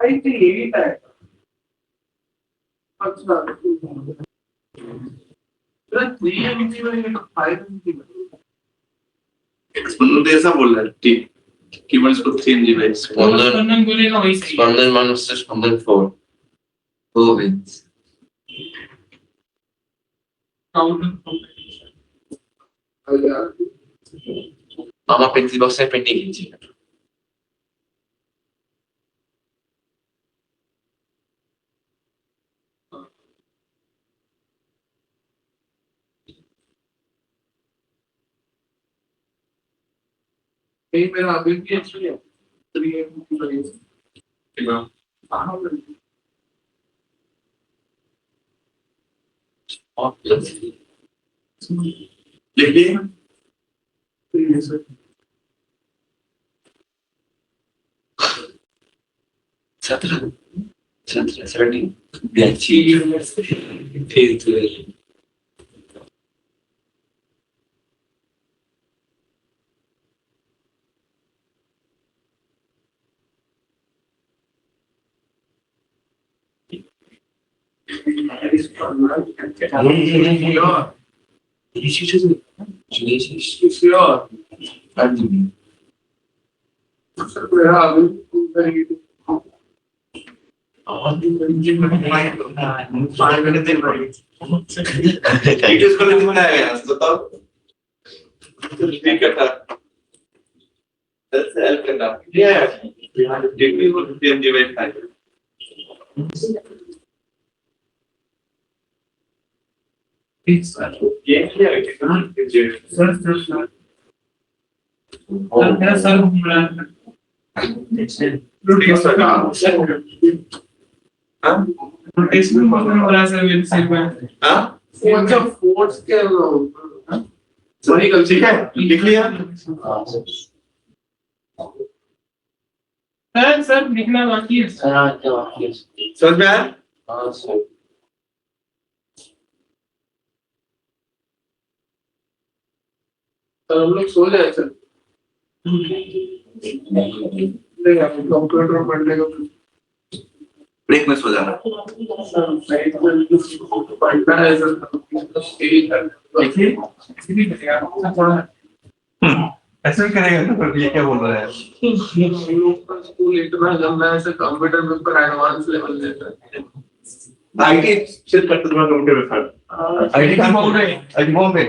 I think 8 है अच्छा तो 3 MB में 5 MB एक्सपोनेंट तो ऐसा बोल रहा है T कीवर्ड इसको 3 MB स्पंदन बोलेगा वही सही है। स्पंदन मान से स्पंदन 4 2 wins আমার পেন্সিল বক্সে পেন্টিং কিনছি नहीं मेरा अभी भी एक्चुअली 3 MB बनेगा लिख लिए 17 17 17 Sure. मेरा अभी भी 5 मिनट देख रही है इसको लिखना है यार बताओ ठीक है था हेल्प करना ये डिग्री को PMG में फाइल ये क्या है मेरा सर घूम रहा है रोटेशन हो रहा है सर मेरे सिर में अच्छा फोर्स के सही गल ठीक है लिख लिया सर लिखना बाकी है समझ में आया हम लोग सो जाए सर कंप्यूटर पढ़ने का ब्रेक में सो जाना पढ़ना है सर देखिए ऐसे भी करेगा थोड़ा ऐसे भी करेगा तो फिर ये क्या बोल रहा है हम लोग का स्कूल इतना गंदा है sir computer paper advance level देता है आईटी शिफ्ट करते तुम्हारा कंप्यूटर में आईटी कहां बोल रहे हैं IT Bombay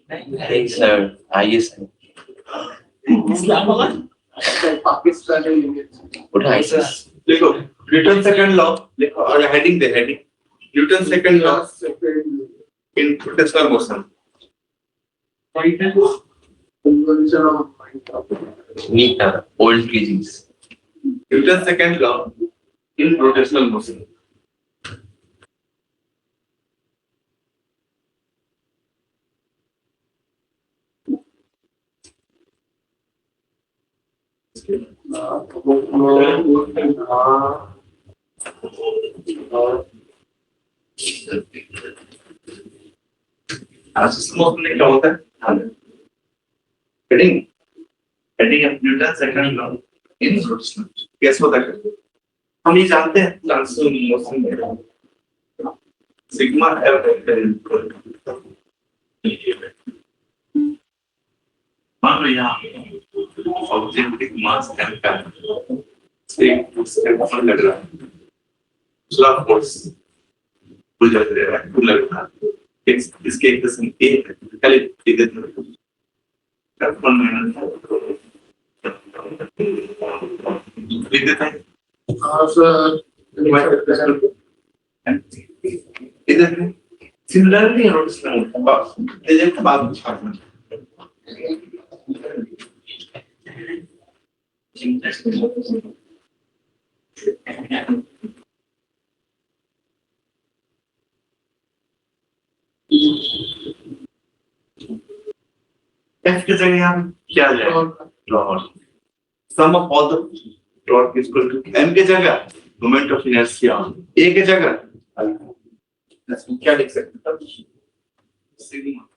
Thanks, sir. IS. Pakistani unit What is ISIS? देखो न्यूटन सेकंड लॉ देखो और heading they heading Newton second law in rotational motion Nita. Old physics. Newton second law in rotational motion motion क्या होता है heading heading of Newton second law in rotational कैसे होता है हम ये जानते हैं ट्रांसफर मोशन में सिग्मा एफ मान लो यहाँ ऑब्जेक्ट मास एम का एक उसके लग रहा है दूसरा फोर्स पुल लग रहा है पुल लग रहा है इसके एक किस्म ए पहले लिख देते हैं F1 लिख देते हैं हाँ सर इधर सिमिलरली रोटेशनल दे देते बाद में छापना F की जगह हम क्या जाए dot sum of all the dot is equal to m की जगह मोमेंट ऑफ इनर्शिया a की जगह क्या लिख सकते हैं sigma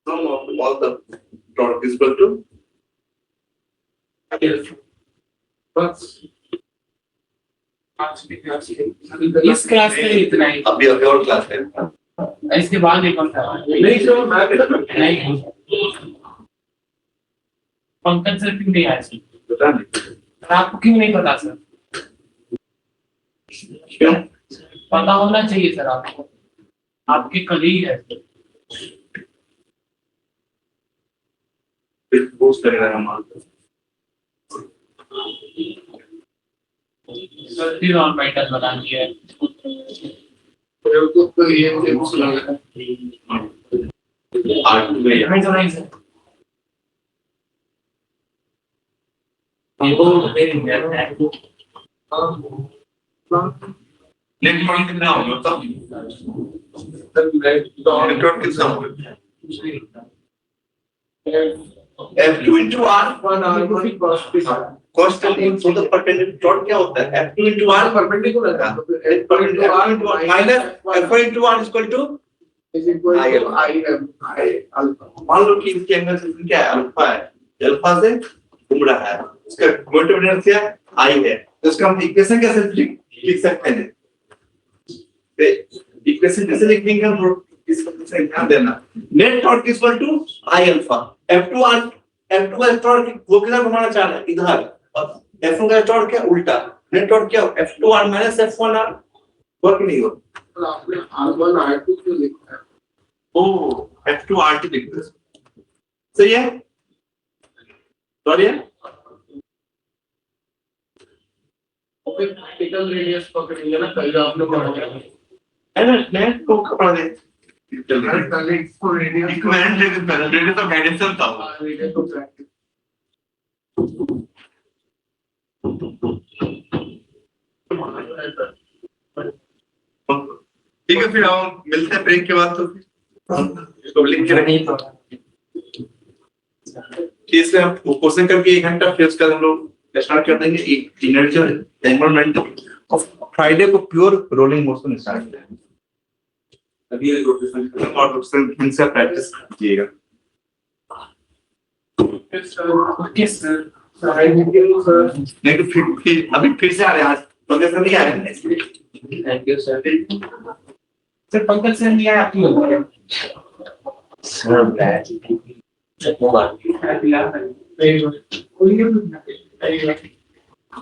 sum of all the dot is equal to बस इस क्लास में इतना ही अभी अभी और क्लास है इसके बाद एक और था नहीं सर मैं नहीं पंकज सर क्यों नहीं आए सर पता नहीं आपको क्यों नहीं पता सर क्यों पता होना चाहिए सर आपको आपके कलीग है फिर पोस्ट करेगा हमारा फिर और पैटर्न बना दिया है तो ये सुना है आठ में यार नहीं सुनाई सर वो मेरे इलेक्ट्रॉन कितना होगा तब इलेक्ट्रॉन कितना होगा F2 into R constant so the perpendicular dot क्या होता है F2 into R परपेंडिकुलर है perpendicular into R minus F1 into R is equal to is equal to I alpha. मान लो कि इसके एंगल से क्या है अल्फा है अल्फा से घूम रहा है इसका मोमेंट ऑफ इनर्शिया I है तो इसका हम इक्वेशन कैसे लिख सकते हैं इक्वेशन जैसे लिखेंगे हम इसको ध्यान देना net torque is equal to I alpha F2 का टॉर्क वो किधर घुमाना चाह रहा है इधर और F1 का टॉर्क क्या उल्टा नेट टॉर्क क्या F2R minus F1R वर्क नहीं हो तो आपने R1 R2 क्यों लिखा है ओ F2R2 लिख दो सही है सॉरी है फिर क्रिटिकल रेडियस पकड़ेंगे ना कल जो आपने पढ़ा अरे नेट को पढ़ दे है कल इसको radius equivalent radius of direction था रेडियस ऑफ ट्रैक ठीक है फिर हम मिलते हैं ब्रेक के बाद तो इसको लिख के रखें इसलिए हम क्वेश्चन करके 1 घंटा फिर उसका हम लोग स्टार्ट कर देंगे एक एनर्जी एनवायरनमेंट ऑफ फ्राइडे को प्योर रोलिंग मोशन स्टार्ट करेंगे अभी रोटेशन और रोटेशन से प्रैक्टिस कीजिएगा ओके सर नहीं तो फिर अभी फिर से आ रहे हैं आज प्रोग्रेस नहीं आ रहे हैं thank you sir sir Pankaj sir नहीं आया आपको सर बैच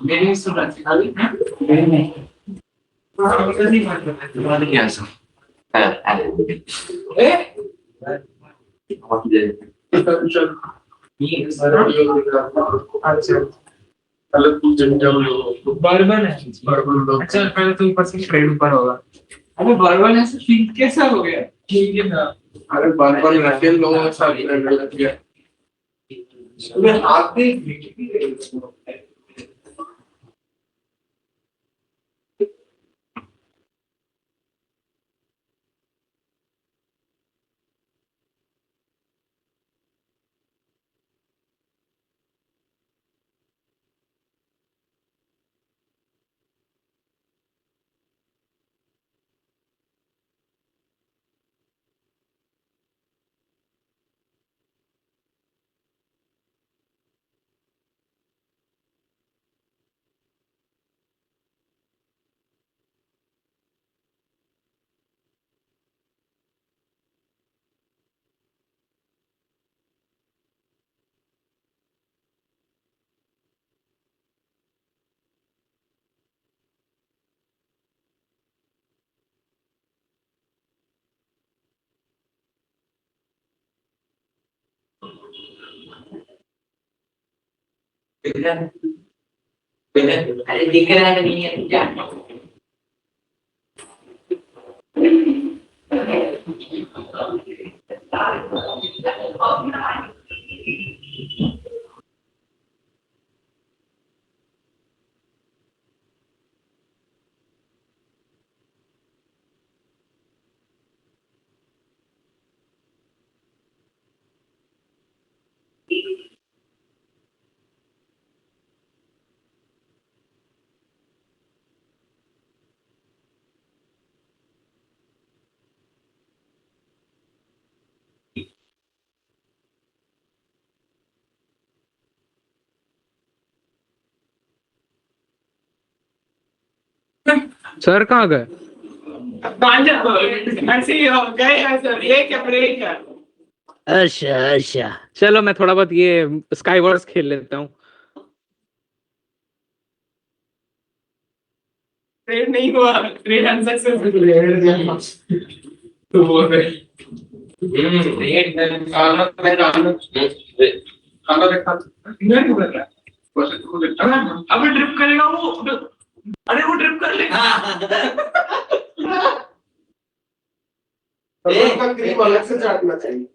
मेरी स्टूडेंट खाली मेरी नहीं पंकज नहीं बात तुम्हारे क्या सर ए अच्छा अलग कुछ जंजम बर्बन है बर्बन अच्छा पहले तो ऊपर से ट्रेड ऊपर होगा अबे बर्बन ऐसे फील कैसा हो गया ठीक है ना अरे बर्बन रशियन लोगों के साथ रहने लग गया मैं हाथ पे अरे दिख रहा है नहीं है क्या सर कहाँ गए? ऐसे ही हो गए हैं सर, एक ब्रेक है। अच्छा अच्छा, चलो मैं थोड़ा बहुत ये स्काईवर्स खेल लेता हूँ। ट्रेड नहीं हुआ, ट्रेड अनसक्सेसफुल। तो वो है खाना देखा नहीं कर रहा है। अबे ड्रिप करेगा वो, अरे वो ड्रिप कर लेगा। उसका क्रीम अलग से चाटना चाहिए।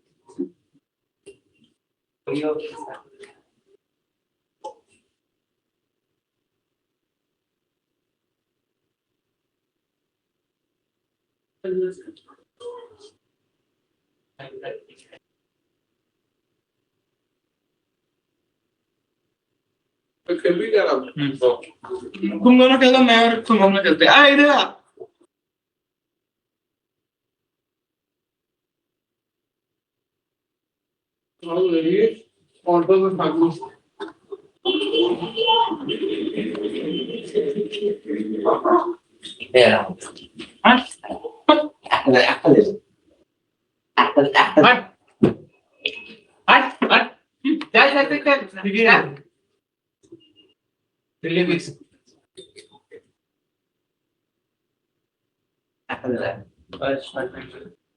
तो फिर भी क्या नाम? तुम दोनों चलो, मैं और तुम दोनों चलते हैं। इधर आ। ऑटो में भागो।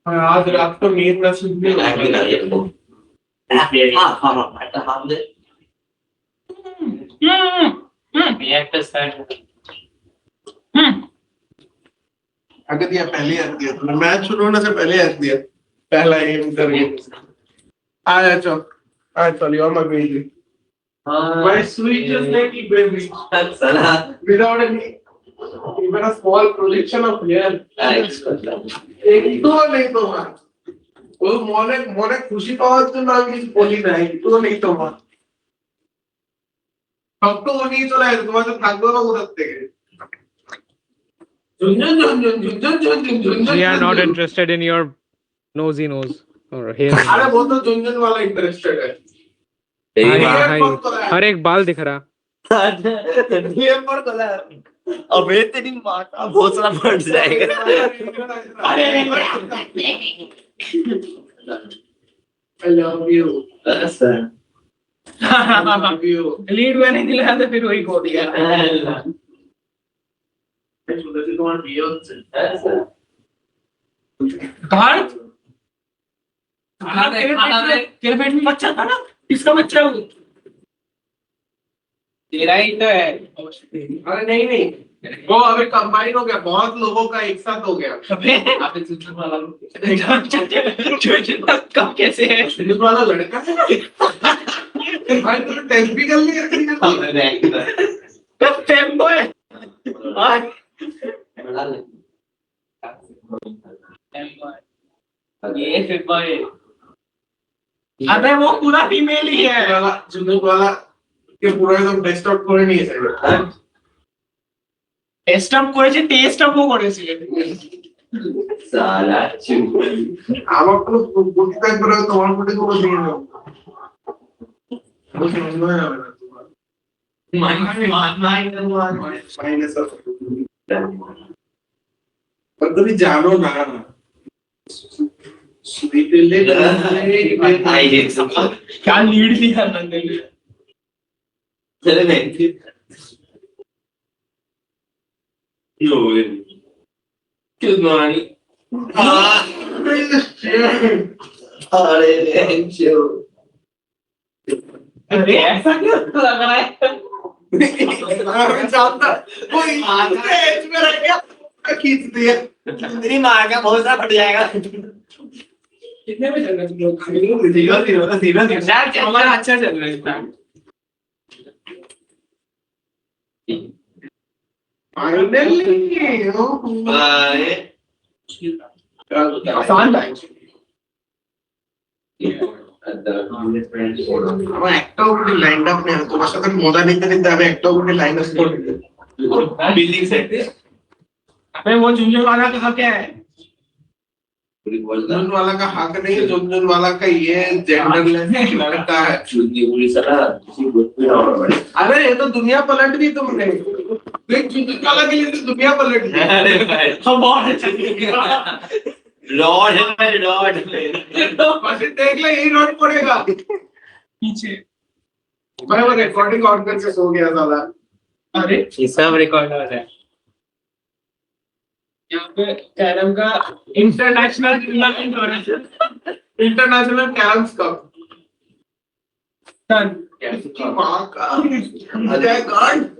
आज रात को नींद नसीब नहीं होगी। अगर दिया पहले हक दिया तुमने, मैच शुरू होने से पहले हक दिया, पहला एम करके आया। चल आया, चल you are my baby, my sweetest lady baby, without any even a small projection of hair। एक तो नहीं तो মান ও মনে মনে খুশি পাওয়ার জন্য আমি কিছু বলি নাই, তো নেই তো মান সব তো উনি চলে আসবে, তোমার তো থাকবে না কোথা থেকে। We are not interested in your nosy nose or hair. अरे वो तो झुंझुन वाला इंटरेस्टेड है। हर एक बाल दिख रहा। अबे तेरी माँ का भोसला फट जाएगा। I love you। लीड में नहीं दिलाया तो फिर वही खो दिया। তোমার বিয়ে হচ্ছে। कहाँ? तेरे पेट में बच्चा था ना, किसका बच्चा है वो? तेरा ही तो है। अरे नहीं नहीं, वो अभी कंबाइन हो गया, बहुत लोगों का एक साथ हो गया। अबे चुचुन वाला कब कैसे है? झुंझुन वाला लड़का है। भाई तूने टेस्ट भी कर लिया? कब फेमबॉय है? ये फेमबॉय। अबे वो पूरा फीमेल ही है। झुंझुन वाला के पूरा एकदम टेस्ट आउट করে নিয়েছে। টেস্ট আপ করেছে, টেস্ট আপও করেছে। साला चुप। আমার তো বুঝতে পারে তোমার প্রতি কোনো দিন নেই। वो समझ में आवे ना माइनस ऑफ। पर तुम जानो ना क्या लीड दिया नंदन ने? चले नहीं। Good morning। अरे रेंचो। अरे ऐसा क्यों लग रहा है? मैं जानता कोई एज में रह गया, खींच दिया। तेरी माँ का भोसला फट जाएगा। कितने में चल रहा है तुम लोग? धीरे हमारा अच्छा चल रहा है इस टाइम। आसान था আমার একটাও গুটি লাইন আপ নেই, তোমার সাথে মজা নিতে নিতে আমি একটাও গুটি লাইন আপ করে দিই। बिल्डिंग से अबे वो झुंझुन वाला कहाँ क्या है? झुंझुन वाला का हक नहीं, झुंझुन वाला का ये जेंडरलेस लड़का है। चुन्नी पूरी सला किसी को अरे ये तो दुनिया पलट दी तुमने। देख चुटकी वाला के लिए तो दुनिया पलट गई। अरे भाई हम बहुत अच्छे लॉर्ड है भाई लॉर्ड वैसे देख ले यही नोट पड़ेगा। पीछे। मैं वो रिकॉर्डिंग ऑन करके सो गया साला। अरे ये सब रिकॉर्ड हो रहा है। यहाँ पे कैरम का इंटरनेशनल टूर्नामेंट हो रहा है। International carroms cup. डन। इसकी माँ का अजय गॉड।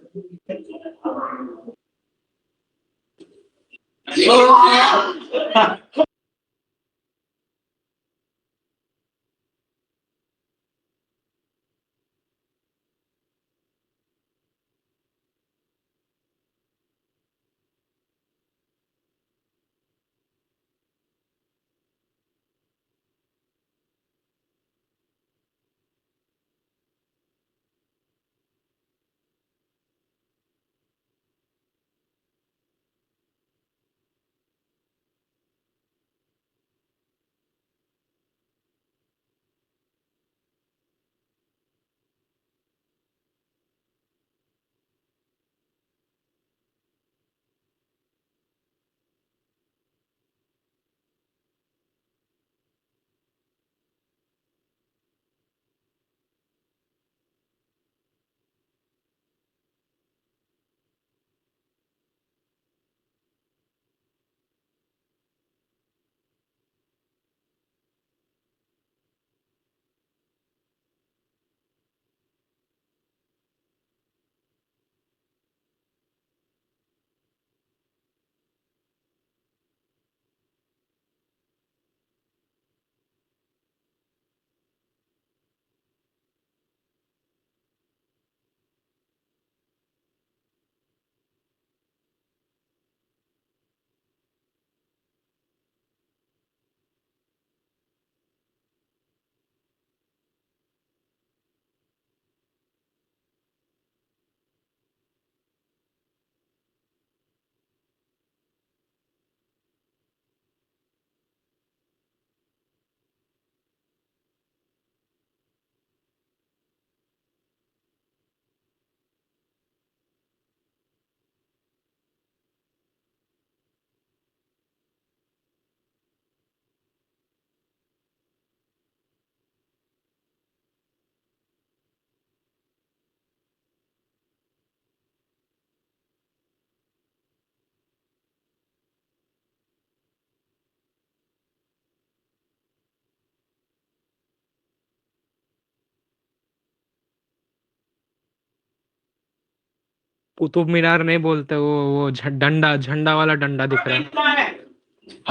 कुतुब मीनार नहीं बोलते, वो डंडा, झंडा वाला डंडा दिख रहा है।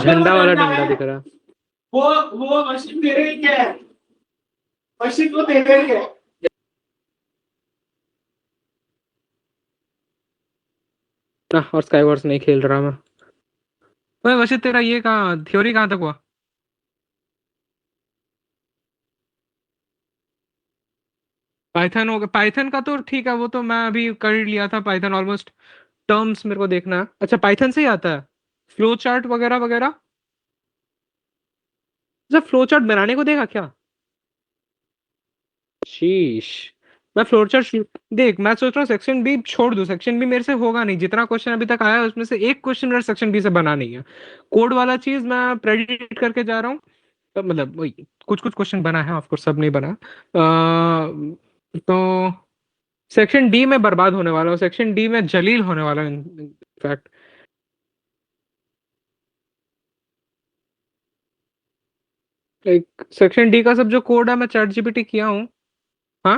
झंडा वाला डंडा दिख रहा है। वो मशीन तेरे ही है। मशीन वो तेरे ही है। ना, और स्काईवॉर्स नहीं खेल रहा मैं। ओए वैसे तेरा ये कहाँ, थ्योरी कहाँ तक हुआ? पाइथन हो गया, पाइथन का तो ठीक है, वो तो मैं अभी कर ही लिया था। पाइथन ऑलमोस्ट टर्म्स मेरे को देखना है। अच्छा, पाइथन से ही आता है फ्लो चार्ट वगैरह वगैरह? अच्छा, फ्लो चार्ट बनाने को देगा क्या? शीश। मैं फ्लो चार्ट देख, मैं सोच रहा हूँ सेक्शन बी छोड़ दूं। सेक्शन बी मेरे से होगा नहीं। जितना क्वेश्चन अभी तक आया है उसमें से एक क्वेश्चन मेरा सेक्शन बी से बना नहीं है। कोड वाला चीज मैं प्रेडिक्ट करके जा रहा हूँ। मतलब वही कुछ कुछ क्वेश्चन बना है, ऑफ कोर्स सब नहीं बना। तो सेक्शन डी में बर्बाद होने वाला हूँ, सेक्शन डी में जलील होने वाला हूँ इनफैक्ट। लाइक सेक्शन डी का सब जो कोड है मैं चैट जीपीटी किया हूँ। हाँ,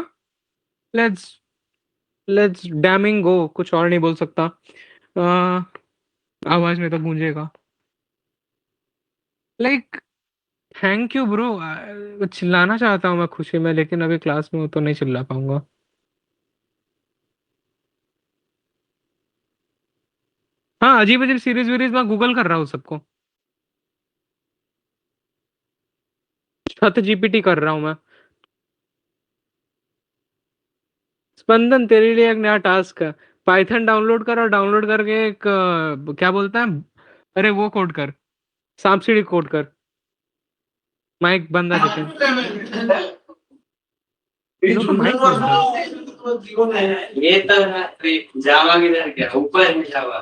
लेट्स लेट्स डैमिंग गो, कुछ और नहीं बोल सकता। आवाज में तो गूंजेगा। Like thank you bro. चिल्लाना चाहता हूँ मैं खुशी में, लेकिन अभी क्लास में हूँ तो नहीं चिल्ला पाऊंगा। हाँ, अजीब अजीब सीरीज वीरीज मैं गूगल कर रहा हूँ सबको। छत जीपीटी कर रहा हूँ मैं। स्पंदन, तेरे लिए एक नया टास्क है। पाइथन डाउनलोड कर और डाउनलोड करके एक क्या बोलता है, अरे वो कोड कर, सांप सीढ़ी कोड कर। माइक बंद है जतिन। ये लोग का जूनियर mind वर्जन बनता तो जीवन है। ये तो जावा किधर गया ऊपर में जावा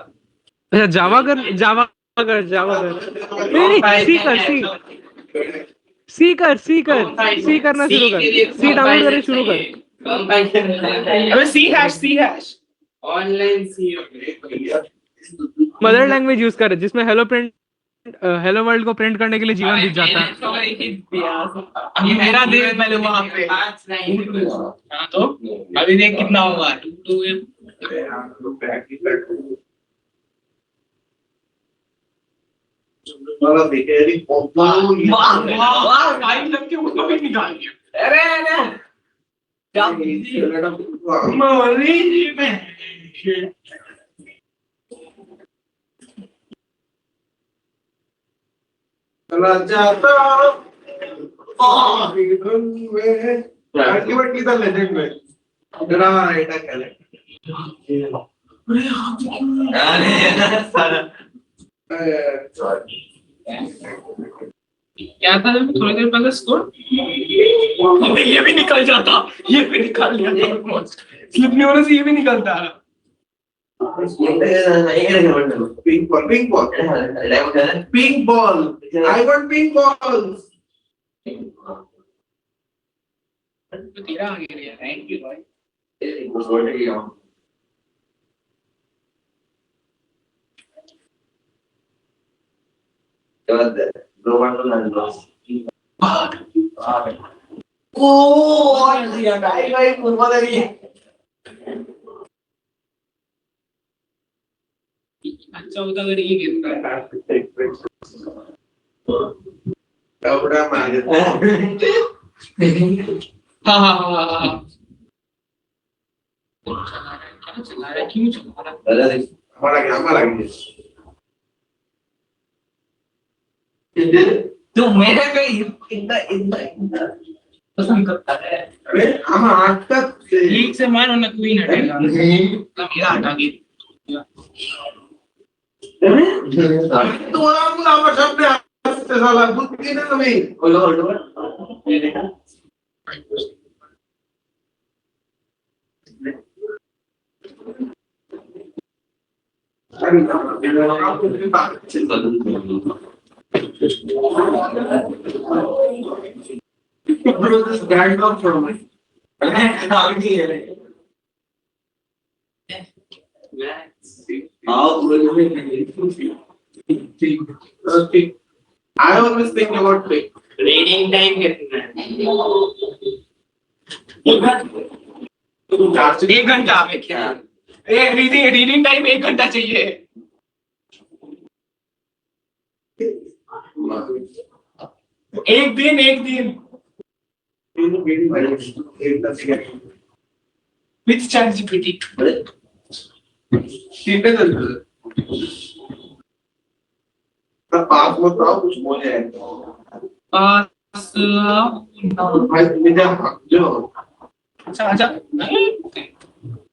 अच्छा जावा कर नहीं सी करना शुरू कर, सी डाउनलोड करना शुरू कर। अबे सी hash online see mother language use कर जिसमें हेलो वर्ल्ड को प्रिंट करने के लिए जीवन बीत जाता है। अभी मेरा दे पहले वहां पे। हाँ तो अभी देख कितना होगा 2 वाला देखे अरे वाह टाइम लग के उसको भी निकाल दिया। अरे क्या मरी जी में जाता अल्टीमेटली द लेजेंड में जरा राइट है क्या था जब थोड़ी देर पहले स्कोर अबे ये भी निकल जाता, ये भी निकाल लिया स्लिप नहीं होने से ये भी निकलता। Pink ball. I want pink balls. तेरा आ गया, थैंक यू भाई। अच्छा होता अगर ये गिरता हाँ क्या चला रहा है, क्यों चला रहा है? हमारा तो मेरे को इतना पसंद करता है। अरे हम आज तक लीग से मानो ना कोई हटेगा, मतलब मेरा हटा गया। तुम्हारा मुनाफा शब्द है साला बुद्ध की ना तुम्हें ये देखा Brand comes from it. I always think about pick. Reading time कितना है? 1 घंटा में क्या रीडिंग टाइम 1 घंटा चाहिए। एक दिन विथ चैट जीपीटी पास मत आओ कुछ बोले पास भाई जो अच्छा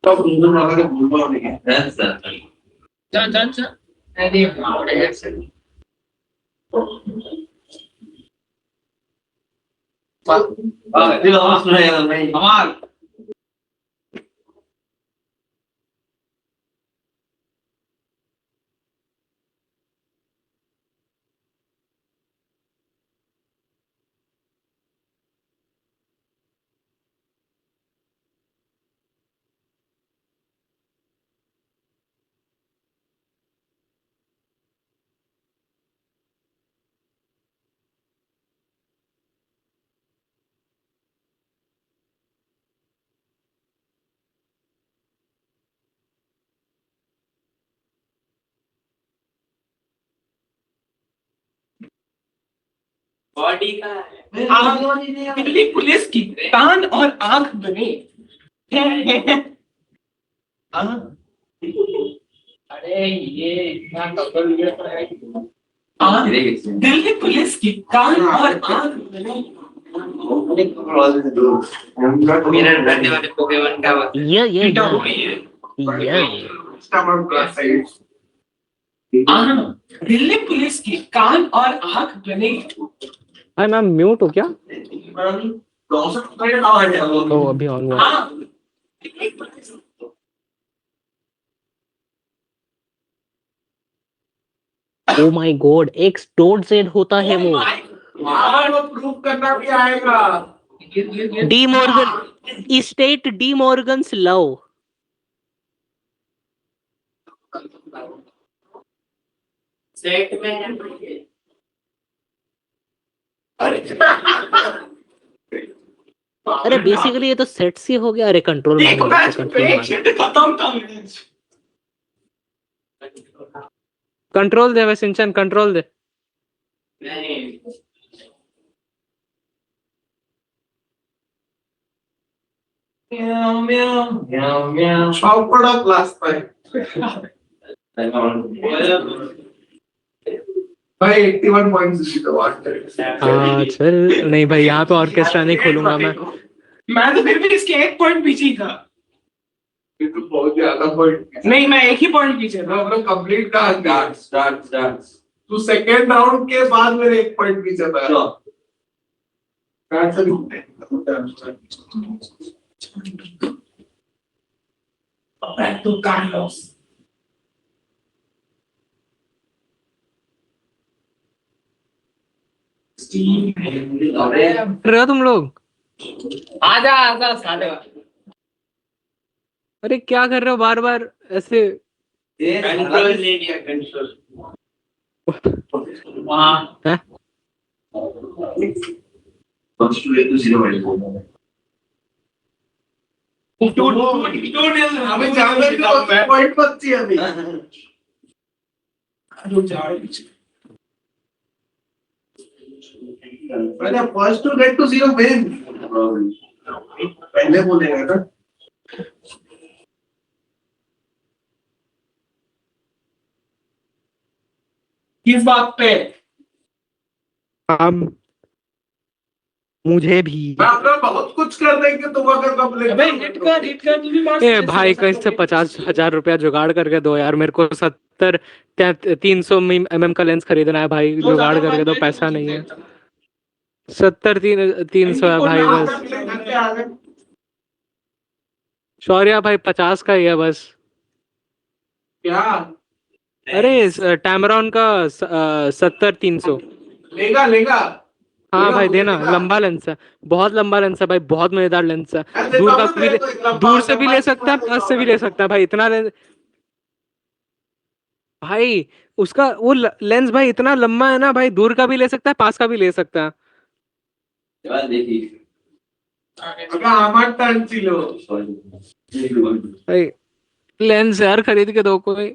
तब उन्होंने लगा के भूलवा नहीं है जा अरे हमार बॉडी का है दिल्ली पुलिस की कान और आंख बने अरे ये इतना कपल दिल्ली पुलिस की कान और आंख बने। मेरा डरने वाले पोकेमोन का हिट हो गई है। दिल्ली पुलिस की कान और आंख बने। भाई मैं म्यूट हूँ क्या? ओ अभी ऑन हुआ oh my God x dot Z होता है वो प्रूव करना भी आएगा। De Morgan state D Morgan's love set में है अरे बेसिकली ये तो सेट सी हो गया अरे कंट्रोल कंट्रोल दे वैसे सिंचन कंट्रोल दे Powered up last time. भाई 81 पॉइंट्स इसी तो बात करें। हाँ चल नहीं भाई यहाँ पे ऑर्केस्ट्रा नहीं खोलूंगा मैं तो फिर भी इसके 1 पॉइंट पीछे ही था। ये तो बहुत ज्यादा पॉइंट। नहीं मैं 1 ही पॉइंट पीछे था। मतलब कंप्लीट का Start. तू सेकंड राउंड के बाद मेरे 1 पॉइंट पीछे था। Roberto Carlos। कर रहे हो तुम लोग आजा साले। अरे क्या कर रहे हो बार बार ऐसे कंट्रोल ले लिया कंट्रोल वहाँ हैं? अभी ज्यादा भी पॉइंट बची है अभी। पहले first to get to 0 win. पहले बोलेगा ना। किस बात पे? हम मुझे भी मैं अपना बहुत कुछ कर देंगे तुम अगर कंप्लीट। अबे हिट कर तू भी मार। ए भाई कहीं से 50,000 रुपया जुगाड़ करके दो यार मेरे को 300 mm का लेंस खरीदना है भाई जुगाड़ करके दो पैसा नहीं है 300 है भाई बस शौर्या भाई 50 का ही है बस क्या अरे टैमरॉन का 70-300 लेगा हाँ भाई देना लंबा लेंस है बहुत लंबा लेंस है भाई बहुत मजेदार लेंस है दूर का भी दूर से भी ले सकता है पास से भी ले सकता है भाई इतना भाई उसका वो लेंस भाई इतना लंबा है ना भाई दूर का भी ले सकता है पास का भी ले सकता है भाई लेंस यार खरीद के दो कोई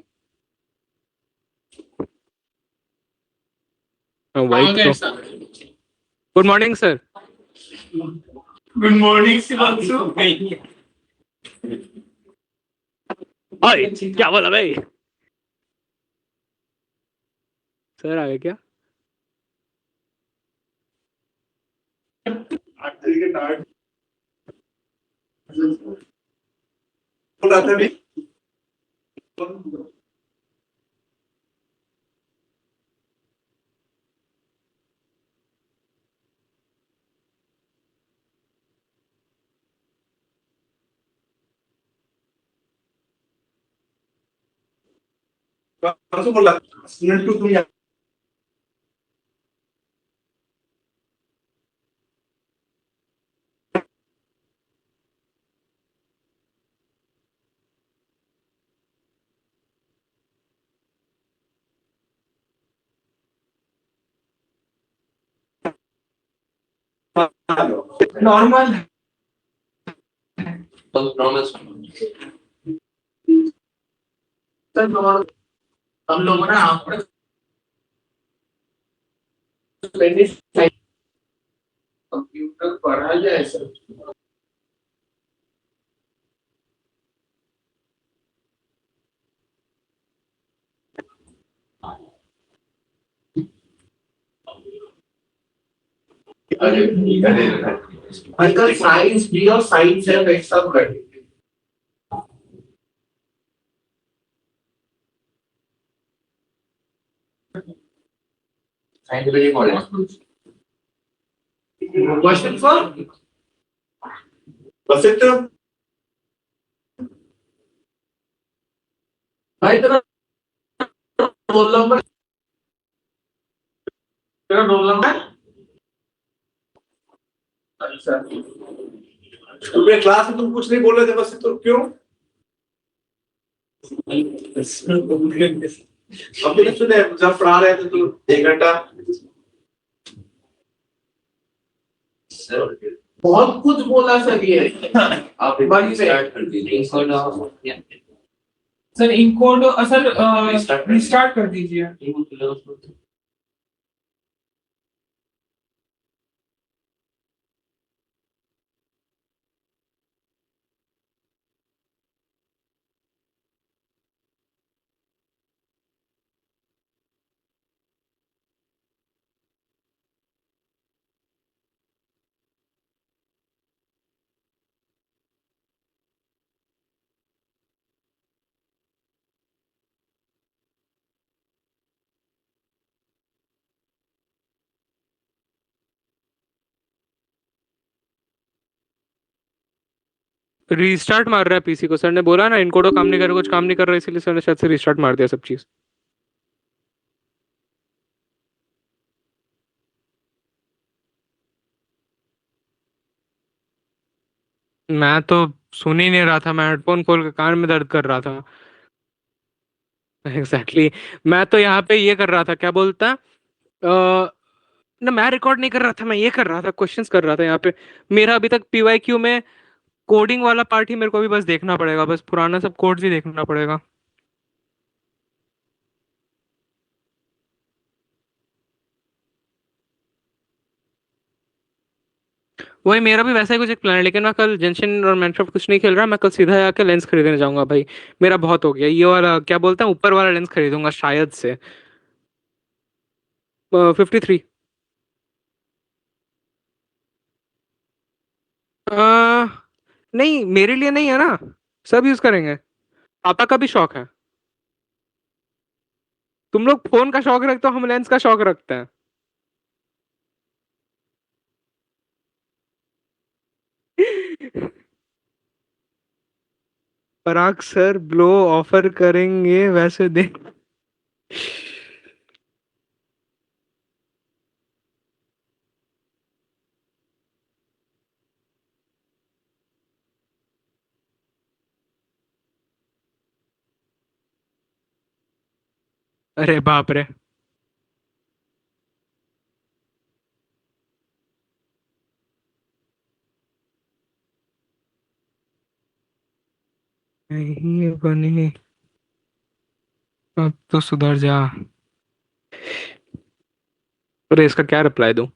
वही तो good morning sir good morning Shivanshu. Hi क्या बोला भाई सर आ गए क्या बोला नॉर्मल हम लोग ना कंप्यूटर पढ़ा जाए सर आजकल साइंस भी और साइंस है वैसे सब कर Scientific model. क्वेश्चन सर वसित भाई तेरा रोल नंबर, तेरा रोल नंबर। अच्छा, तुम्हें क्लास में तुम कुछ नहीं बोल रहे थे वसित, तो क्यों? हमने तो सुने जब पढ़ा रहे थे तो 1 घंटा। बहुत कुछ बोला सर ये। आप एक बार स्टार्ट कर दीजिए। सर इनकोड सर Restart कर रिस्टार्ट कर दीजिए। रीस्टार्ट मार रहा है पीसी को, सर ने बोला ना इनकोडो काम नहीं कर रहा, कुछ काम नहीं कर रहा, इसीलिए सर ने शायद से रीस्टार्ट मार दिया सब चीज। मैं तो सुन ही नहीं रहा था, मैं हेडफोन खोल के कान में दर्द कर रहा था। Exactly exactly. मैं तो यहाँ पे ये कर रहा था, क्या बोलता ना, मैं रिकॉर्ड नहीं कर रहा था, मैं ये कर रहा था, क्वेश्चंस कर रहा था यहाँ पे। मेरा अभी तक पीवाईक्यू में कोडिंग वाला पार्ट ही मेरे को अभी बस देखना पड़ेगा, बस पुराना सब कोड ही देखना पड़ेगा। वही मेरा भी वैसा ही कुछ एक प्लान है, लेकिन मैं कल जेंशन और माइनक्राफ्ट कुछ नहीं खेल रहा, मैं कल सीधा आके लेंस खरीदने जाऊंगा भाई। मेरा बहुत हो गया ये वाला, क्या बोलता है, ऊपर वाला लेंस खरीदूंगा शायद से। 53। नहीं मेरे लिए नहीं है ना, सब यूज करेंगे। पापा का भी शौक है। तुम लोग फोन का शौक रखते हो, हम लेंस का शौक रखते हैं। पराग सर ब्लो ऑफर करेंगे वैसे दे। अरे बाप रे। नहीं बनी, अब तो सुधर जा। अरे इसका क्या रिप्लाई दूं?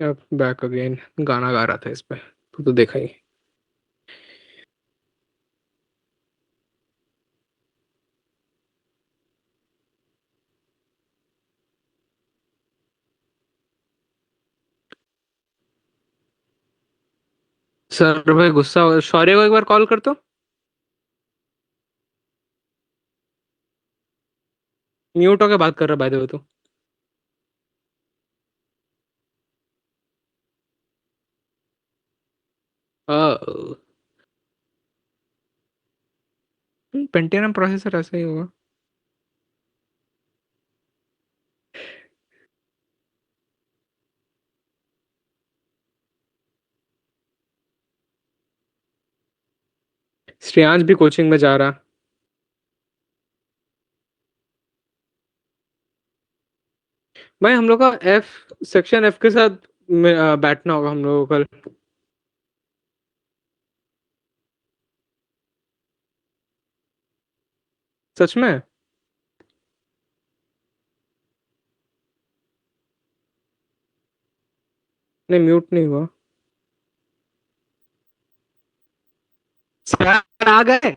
अब बैक अगेन, गाना गा रहा था इस पे, तू तो देखा ही। सर भाई गुस्सा हो, शौर्य को एक बार कॉल कर तो। म्यूट होके बात कर रहा बाय द वे तू। पेंटियम प्रोसेसर ऐसा ही होगा। श्रेयांश भी कोचिंग में जा रहा। भाई हम लोग का एफ, सेक्शन एफ के साथ बैठना होगा हम लोगों को कल। सच में? नहीं म्यूट नहीं हुआ सर आ गए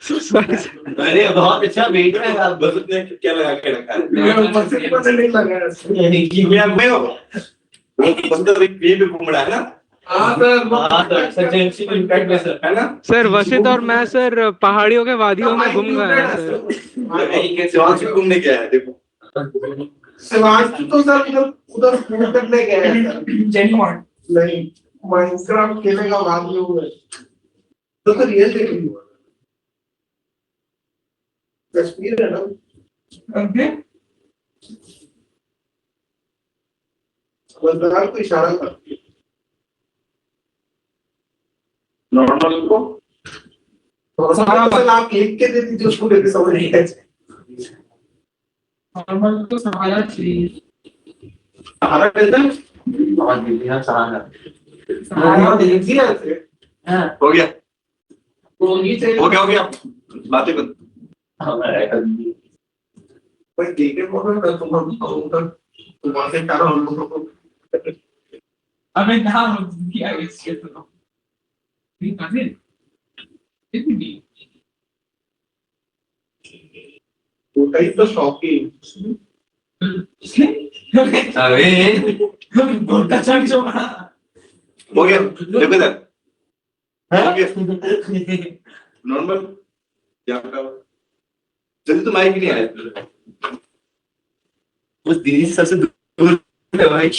सॉरी अरे बहुत अच्छा वेट है आप बस ने क्या लगा के रखा है नहीं लगा ये मैं हो वो बंदा भी घूम रहा है ना सर सर इम्पैक्ट में सर है ना सर वशित और मैं सर पहाड़ियों के वादियों में घूम गए हैं सर शिवांश भी घूमने गया है देखो शिवांश तो सर उधर उधर घूम करने गए हैं सर जेन्युइन नहीं माइनक्राफ्ट खेलेगा बाद में हुए तो रियल देखिए कश्मीर है ना ओके बंगाल को इशारा कर नॉर्मल को सर आप लिख के दे दीजिए उसको लेके समझ नहीं आए नॉर्मल तो सहारा चाहिए हमारा कैसा और दिव्या सहारा सहारा लिख दिया ऐसे हो गया वो नहीं चाहिए हो गया बातें बंद हमारा भाई देखे बोल रहा तुम तुम वहां से करो हम लोगों को अबे नाम किया इस क्षेत्र को ठीक है इतनी तो कहीं तो शौकीन अरे गोटा चढ़ जो बना हो गया देखो इधर हो गया नॉर्मल क्या करो जल्दी तो माइक नहीं आया उस दीदी से सबसे दूर है भाई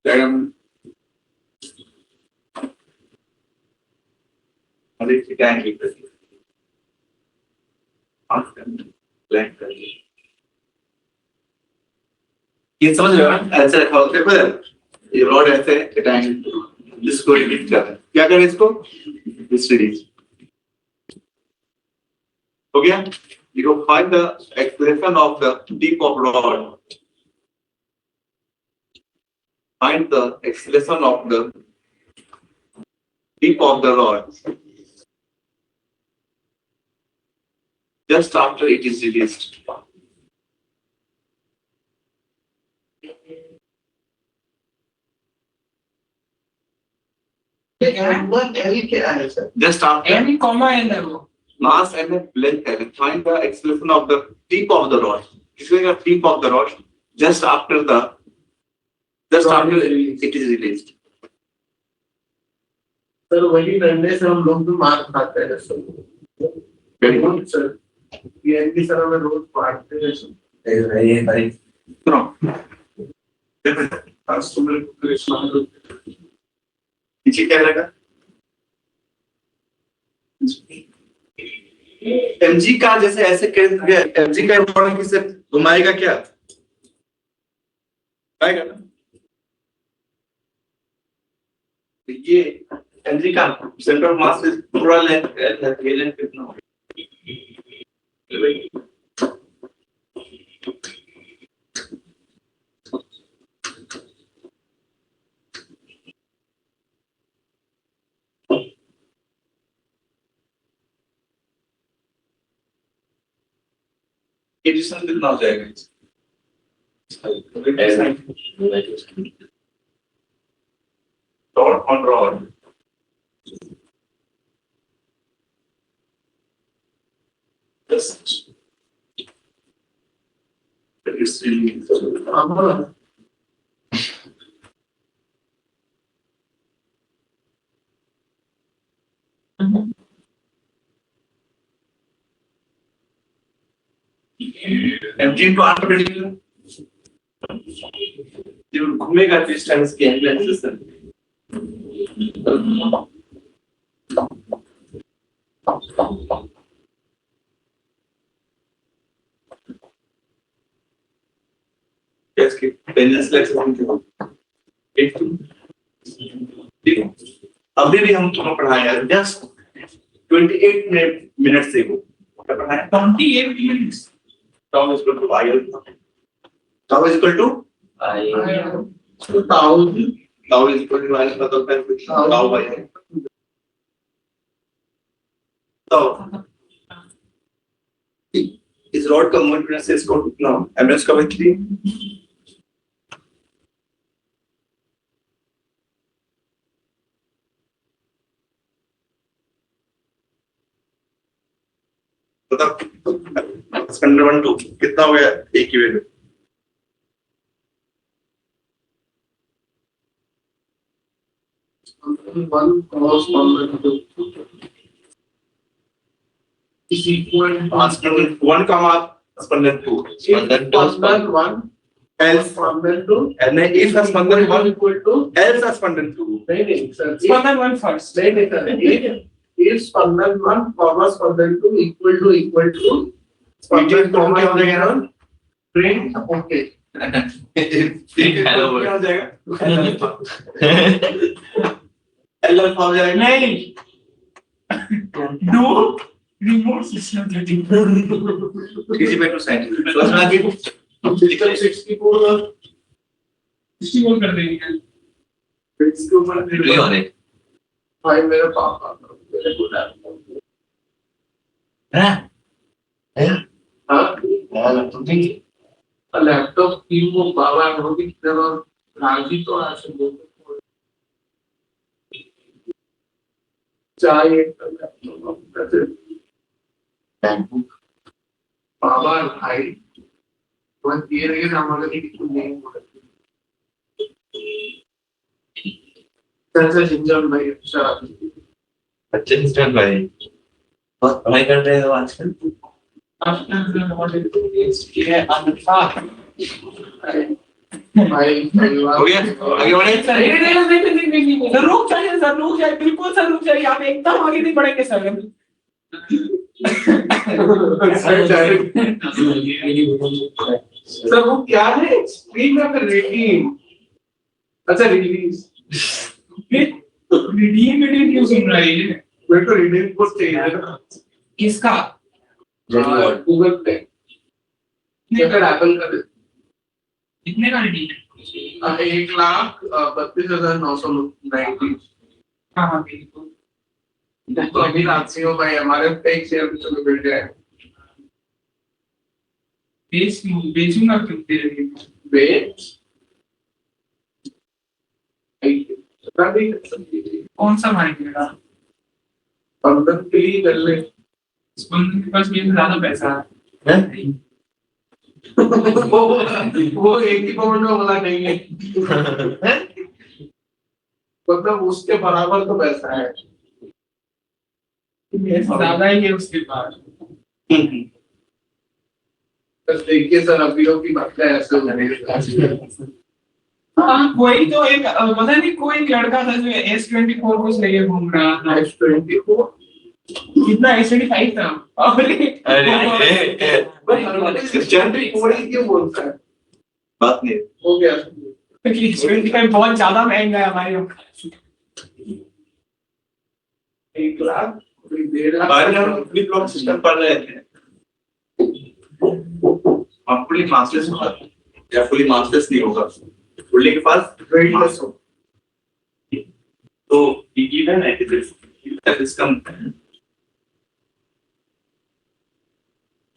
Madam, अरे क्या है एक ब्लैंक कर ये समझ रहे हो ना ऐसे रखा होता है देखो ये रॉड ऐसे रिटाइंग जिसको रिलीज कर क्या करें इसको दिस रिलीज हो गया you find the acceleration of the tip of rod find the acceleration of the tip of the rod just after it is released. L क्या है sir Just after any comma and है वो mass and length and find the acceleration of the tip of the rod. If you have tip of the rod, just after it is released. Sir वही डंडे से हम लोग भी मार खाते हैं sir Very good. Sir PNP sir हमें रोज मारते हैं सर ये भाई No. आज तुम लोग कृष्ण पीछे क्या लगा? एमजी का जैसे ऐसे एमजी का इम्पोर्टेंट किसे घुमाएगा क्या? आएगा ना? ये एमजी का सेंटर ऑफ मास पूरा लेंथ कितना होगा? एडिशन कितना हो जाएगा? Rod on rod. Just it's really MG into R जो घूमेगा तो इस टाइम इसकी एम्बुलेंस सिस्टम इसके पेनलेस अभी भी हम तुम्हें पढ़ाए हैं जस्ट 28 मिनट से वो क्या पढ़ाया 28 minutes. tau is equal to IL tau is equal to tau is equal to IL मतलब है tau by तो इस रॉड का मोमेंट से इसको कितना एमएस का वैल्यू 3 मतलब स्पंदन 1 2 कितना हो गया एक ही value is equal to Spandan 1 comma Spandan 2 Spandan 2 Spandan 1 else Spandan 2 and then if Spandan 1 equal to else Spandan 2 नहीं सर Spandan 1 first. नहीं sir if Spandan 1 comma Spandan 2 equal to Spandan comma क्या हो जाएगा print okay Hello world. क्या हो जाएगा एल अल्फा हो जाएगा नहीं. Do remote system 34. Easy way to sign समझ में आ गई system 64 61 कर देंगे. इसके ऊपर Play on it. भाई मेरे पापा मेरे को लैपटॉप की वो बाबा होगी तरह राजी तो आज बोलते चाय बाबा भाई वन ये रहेगा हमारे लिए कुछ नहीं होगा जिंजर भाई अच्छा अच्छे इंस्टेंट भाई बहुत पढ़ाई कर रहे हो आजकल भाई हो गया आगे बढ़े सर रुक जाइए बिल्कुल सर रुक जाइए आप एकदम आगे नहीं बढ़ेंगे सर सर वो क्या है स्क्रीन में रेटिंग अच्छा रिलीज रिडीम क्यों सुन रहा है मेरे को रीडिंग को चाहिए ना किसका गूगल पे अगर एप्पल का कितने का रिडीम 1,32,990 हाँ हाँ बिल्कुल तो अभी लासियो भाई हमारे पे एक शेयर चलो मिल जाए बेचूंगा क्यों तेरे लिए बेच कौन सा मांगेगा पंद्रह के लिए कर ले स्पंदन के पास मेरे ज्यादा पैसा है वो एक ही पॉइंट में बोला नहीं है मतलब उसके बराबर तो पैसा है ज्यादा ही है उसके पास बस देखिए सर अभी की बात है ऐसे होने हाँ कोई तो एक पता नहीं कोई एक लड़का था जो S24 को लेके घूम रहा था S24 कितना S25 था क्यों बोलता है बात नहीं हो गया S25 बहुत ज्यादा महंगा है हमारे यहाँ 1 लाख 1.5 लाख बाहर हम फ्री ब्लॉक सिस्टम पढ़ रहे थे आप फुली मास्टर्स होगा या फुली मास्टर्स नहीं होगा फुली के पास वेटलेस हो तो गिवन है that is come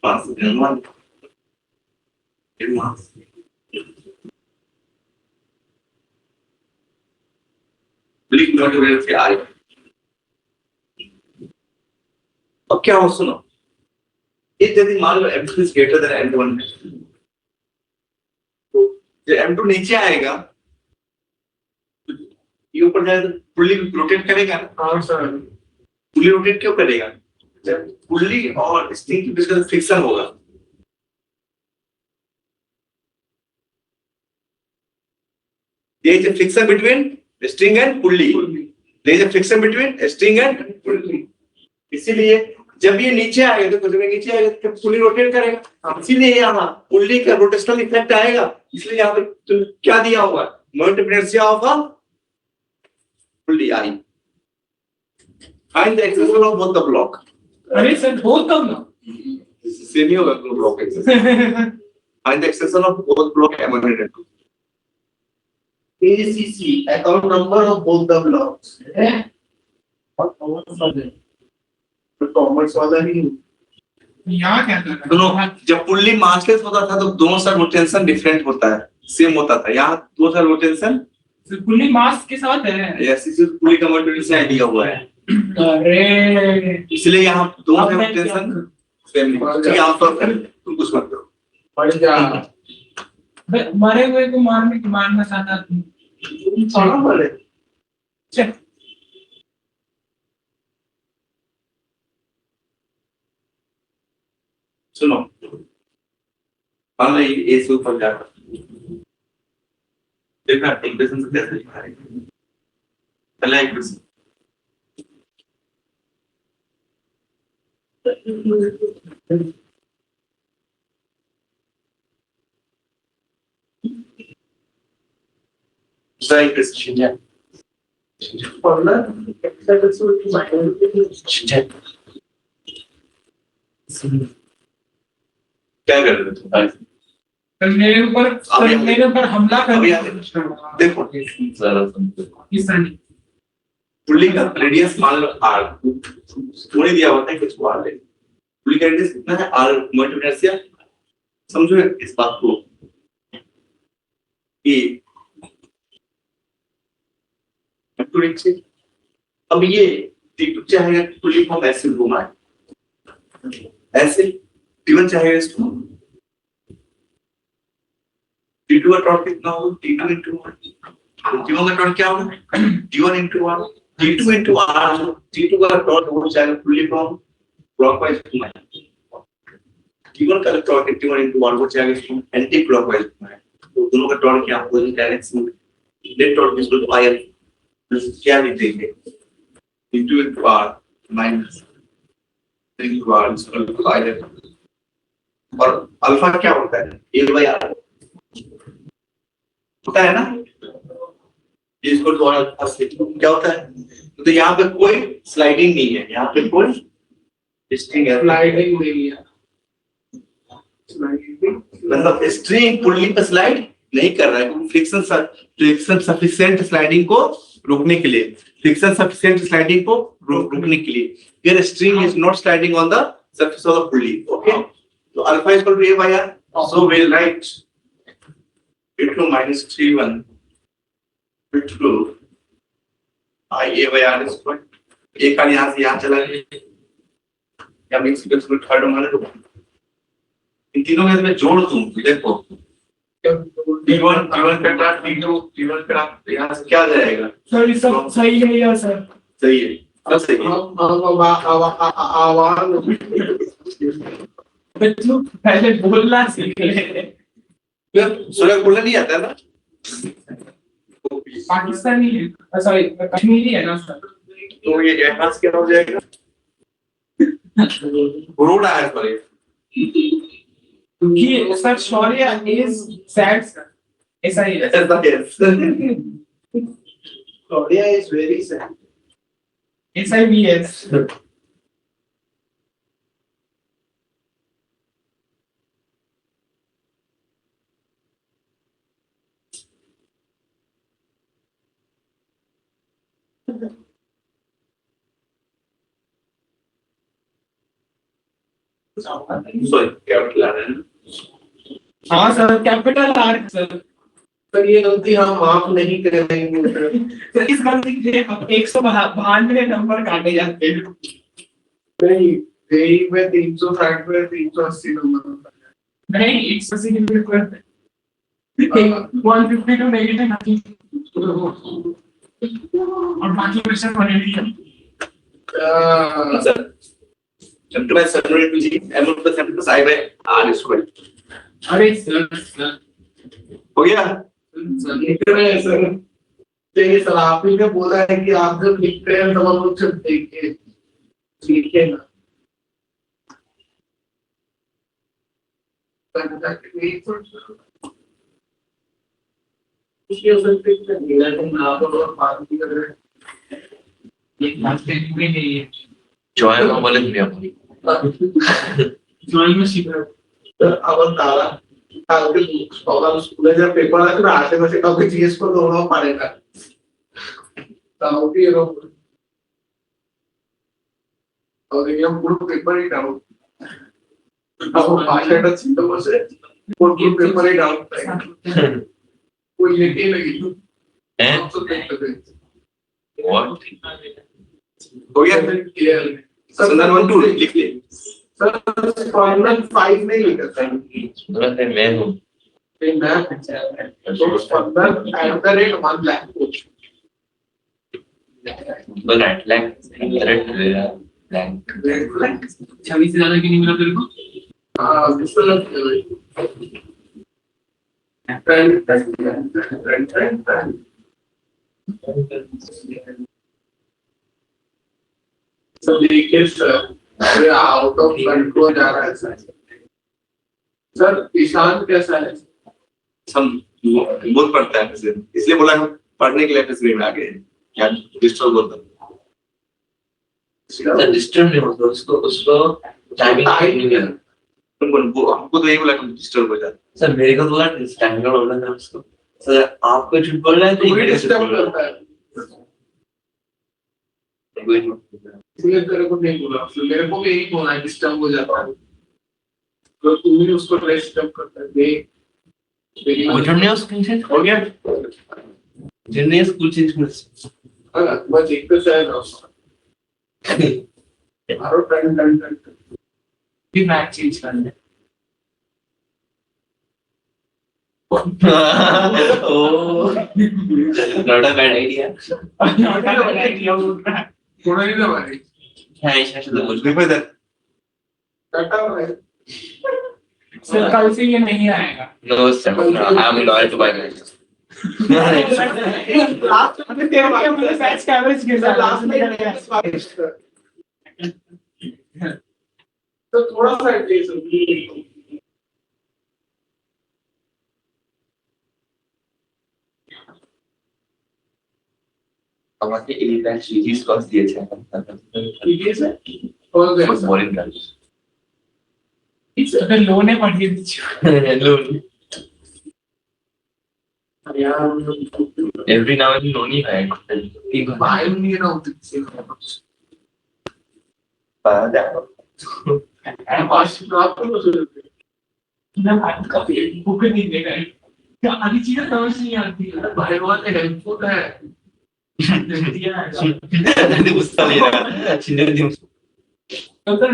pass in one in mass click not where से आए अब क्या हो सुनो यदि मान लो m2 is greater than m1 तो जब m2 नीचे आएगा ये ऊपर जाए तो पुल्ली रोटेट करेगा हाँ सर पुल्ली रोटेट क्यों करेगा जब पुल्ली और स्ट्रिंग के बीच का फ्रिक्शन होगा there is a friction between string and pulley there is a friction between string and pulley इसीलिए जब ये नीचे आएगा तो जब ये नीचे आएगा तो पुली रोटेट करेगा, इसीलिए यहाँ पुली का रोटेशनल इफेक्ट आएगा। इसलिए यहाँ पे तो क्या दिया हुआ है, moment of inertia of a pulley I. Find the acceleration of both the block. अरे सर बहुत कम ना। सेम ही होगा block acceleration. Find the acceleration of both block M1 and M2। ACC, account number of both the blocks. Commerce वाला ही यहाँ क्या कर रहा दोनों, जब पुल्ली मासलेस होता था तो दोनों साइड रोटेशन डिफरेंट होता है, सेम होता था। यहाँ दो साइड रोटेशन है? पुली मास के साथ है। यस, इसी पुल्ली का मोमेंट से दिया हुआ है, अरे इसलिए यहाँ दोनों साइड अब मैं रोटेशन सेम नहीं। ठीक है, आप सॉल्व करें, तुम कुछ मत करो। बढ़ जा मरे हुए को मारना चाहता तुम। थोड़ा बड़े चल सुनो, पहले ये से ऊपर जाकर देखना इक्वेशन से कैसे लिखाएंगे। पहला इक्वेशन दूसरा इक्वेशन पढ़ना क्या कर रहे थे? मेरे ऊपर हमला कर अभी दिया। देखो जरा समझो। किसानी पुल्ली का रेडियस मान लो r, थोड़ी दिया होता है कुछ r ले। पुल्ली का रेडियस कितना है r, मोमेंट ऑफ इनर्शिया। समझो इस बात को कि अब ये T2 चाहेगा कि पुल्ली को हम ऐसे घुमाएं, ऐसे T1 चाहेगा इसको। T2 का टॉर्क कितना होगा, T2 into 1। T1 का टॉर्क क्या होगा, T1 into 1। T2 into R, T2 का टॉर्क हो जाएगा पुल्ली को हम क्लॉकवाइज घुमाएं। T1 का टॉर्क T1 into 1 हो जाएगा इसको एंटी क्लॉकवाइज घुमाएं। तो दोनों का टॉर्क क्या अपोजिट डायरेक्शन में, net torque is equal to IL। क्या लिखेंगे, T2 into R minus into R is equal to IL। और अल्फा क्या होता है, A/R होता है ना, इसको द्वारा क्या होता है। तो यहाँ पे कोई स्लाइडिंग नहीं है, यहाँ पे कोई स्ट्रिंग है, स्लाइडिंग नहीं है। मतलब स्ट्रिंग पुल्ली पे स्लाइड नहीं कर रहा है क्योंकि फ्रिक्शन सफिशिएंट स्लाइडिंग को रोकने के लिए, फ्रिक्शन सफिशिएंट स्लाइडिंग को रोकने के लिए। Here string is not sliding on the surface of the pulley. Okay, तो alpha is equal to A/R, so we will write T2 minus 3/1 T2 A/R is equal to एक का यहाँ से यहाँ चला गया, या मिक्स करके थर्ड मान लो। इन तीनों में मैं जोड़ दूं, देखो T1 पे क्लास T1 पे आप यहाँ से क्या जाएगा। सर ये सब सही है या सर? सही है, सब सही है। बच्चों पहले बोलना सीख ले। सूरज बोलना नहीं आता ना, पाकिस्तानी है, सॉरी कश्मीरी है ना सर। तो ये एडवांस क्या हो जाएगा, रोड आया पर क्योंकि sir Shaurya is sad sir, ऐसा ही है। ऐसा है, Korea is very sad. ऐसा ही है। सॉरी कैपिटल आर है। हाँ सर कैपिटल आर सर। पर ये गलती हम माफ नहीं करेंगे सर। तो इस गलती के लिए हम 192 नंबर काटे जाते हैं। नहीं, जेई में 360 में 380 नंबर। नहीं 180 के पेपर 152 नेगेटिव और बाकी क्वेश्चन बने नहीं है। Sir M2 by 7 into G M1 plus M2 plus I by R square अरे सर हो गया। लिख रहे हैं सर, तो ये सर आप ही ने बोला है कि आप जब लिखते हैं तब हम लोग सब देखिए ठीक है ना उसके उस पे नीला तुम आप और पार्टी कर रहे हैं ये क्लास 10 में नहीं है जॉय में बोले भैया बोली ड्राइंग में सीख रहा तर आपण तारा कालके स्कूलच्या पेपरला आशेपाशे काउके जीएस को दोनों पड़ेगा ताऊ की रो और ये पूरा पेपर ही डाउन अब भाषा का चिंता बसे पूरा पेपर ही डाउन कोई लेके लगी हैं तो देखते हैं व्हाट हो गया संदन 1 2 लिख ले सर फाइनल 5 नहीं लिखा सर मतलब मैं हूं फिर मैं तो funder at the rate 1 lakh तो राइट लेफ्ट ब्लैंक 26 से ज्यादा क्यों नहीं मिला तेरे को हाँ बिल्कुल सर देखिए सर अरे आउट ऑफ कंट्रोल जा रहा है सर ईशान कैसा है हम बहुत पढ़ता है वैसे इसलिए बोला हम पढ़ने के लिए अपने स्क्रीन में आ गए क्या डिस्टर्ब बोलता सर डिस्टर्ब नहीं होता उसको टाइमिंग नहीं है हमको तो यही बोला कि डिस्टर्ब हो जाता सर मेरे को तो बोला टाइमिंग का प्रॉब्लम है उसको सर आपको झूठ बोल रहा है तो तुम्हें डिस्टर्ब करता है इसलिए तेरे को नहीं बोला मेरे को भी यही बोला डिस्टर्ब हो जाता है तो तू भी उसको डिस्टर्ब करता है देख उठने स्कूल चेंज हो गया जिन्हें स्कूल चेंज कर हां बस एक तो शायद मारो टन टन टन फिर मैच चेंज कर ले oh not a bad idea थोड़ा ही दबा रही है ईशा से तो कुछ देखो इधर कटा हुआ है सर कल से ये नहीं आएगा no sir I am loyal to my last में तेरे क्या मुझे मैच का एवरेज गिर रहा लास्ट में तो थोड़ा सा एटलीस्ट हमारे इलीट सीरीज कॉस्ट दिए थे ठीक है सर और बहुत बोरिंग था अगर लोन है पढ़िए दीजिए लोन यार एवरी नाउ एंड लोन ही है एक भाई नहीं ना होती से बात है पास आप तो ना भाई का बुक नहीं देगा क्या आधी चीजें समझ नहीं आती है भाई वाले हेल्पफुल है दिया है नहीं गुस्सा ले रहा चिंता नहीं तो सर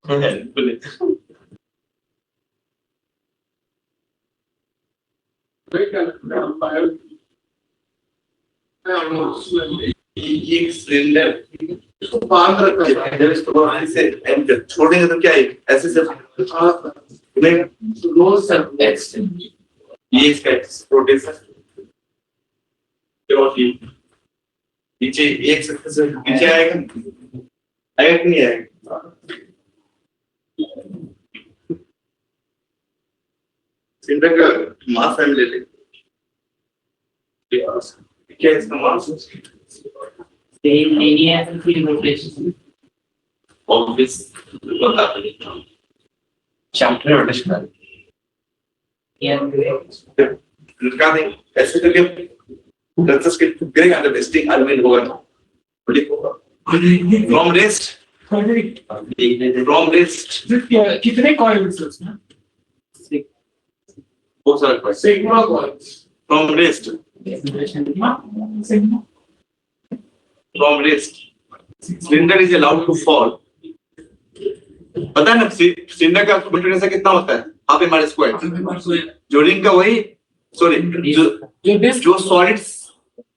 हेल्पफुल ये सिलेंडर इसको बांध रखा है जब इसको ऐसे एंड छोड़ेंगे तो क्या है ऐसे से नहीं रोज सर ये इसका रोटेशन और नीचे एक से नीचे आएगा आएगा कि नहीं आएगा सिलेंडर का मास हम ले ले क्या है इसका मास same linear field rotation obvious बता चैप्टर रोटेशन लगा दें ऐसे करके Let's get getting under vesting Arvind होगा from rest from rest कितने कॉइल्स है उसमें बहुत सारा question sigma coils from rest from rest cylinder is allowed to fall पता है ना सिलेंडर का कंट्रोल कितना होता है हाफ एम आर स्क्वायर जो रिंग का वही सॉरी जो सॉलिड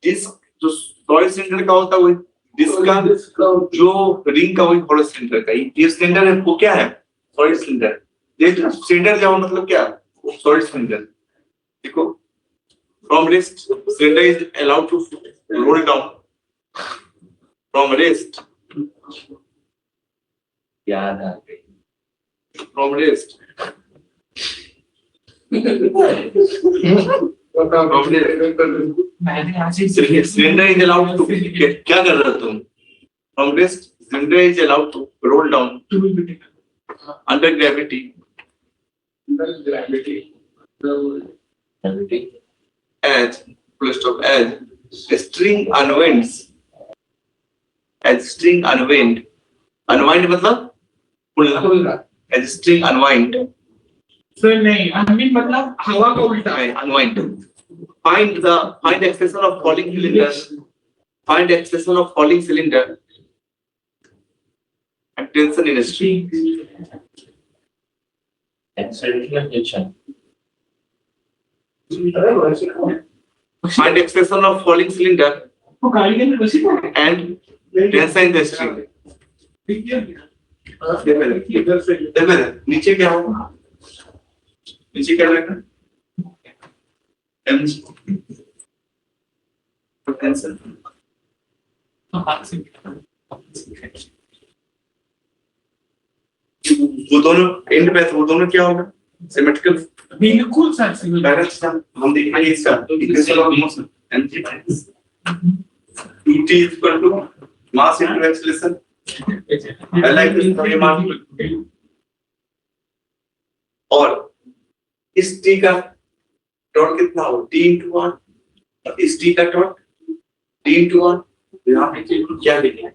डिस्क जो सॉलिड सिलेंडर का होता है वही डिस्क का जो रिंग का वही हॉलो सिलेंडर का ये सिलेंडर है वो क्या है सॉलिड सिलेंडर ये सिलेंडर जब मतलब क्या सॉलिड सिलेंडर देखो from rest cylinder is allowed to roll down from rest याद आ गई From rest. मैंने आज ही Cylinder is allowed to. क्या कर रहे हो तुम? From rest, cylinder is allowed to roll down under gravity as full stop as a string unwinds. As string unwind. Unwind मतलब खुलना. As string unwind. सर नहीं Unwin मतलब हवा का उल्टा Unwind. Find expression of falling cylinder. Find expression of falling cylinder. And tension in a string. Acceleration Find expression of falling cylinder वो गाड़ी के अंदर बसी पड़े and tension in the string. देखो नीचे क्या होगा? नीचे क्या रहेगा? Tension. वो दोनों एंड पे वो दोनों क्या होगा? सिमेट्रिकल बिल्कुल सर सिग्नल बैलेंस हम देखेंगे इसका equation of motion mg minus 2t is equal to mass into acceleration. I like this theorem. और इस t का टॉर्क कितना हो? t into 1 और इस t का टॉर्क t into 1 यहाँ पे क्या लिखेंगे?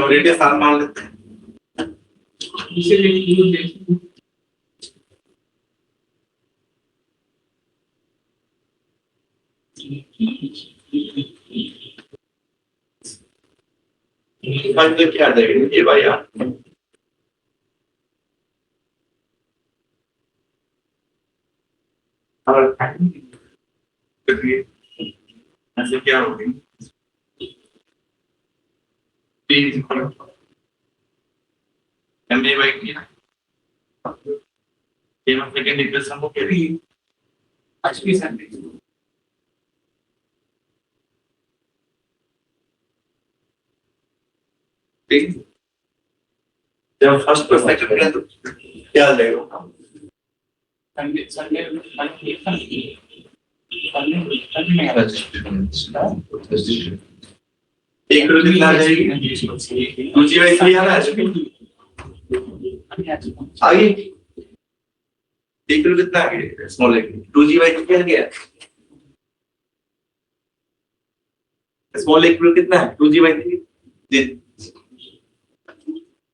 रेडियस आर मान लेते हैं. क्या देंगे ये भाई यार? ऐसे क्या होगी? MA by T. ये हम सेकंड इक्वेशन को क्या भी अच्छी सर ठीक. जब फर्स्ट पर सेकंड में तो क्या लेगा? एक रूल कितना आ जाएगी? दूसरी वाली थ्री आ रहा है आगे. एक रूल कितना आ गया? स्मॉल एक 2g by 3 आ गया. स्मॉल एक रूल कितना है? 2g by 3.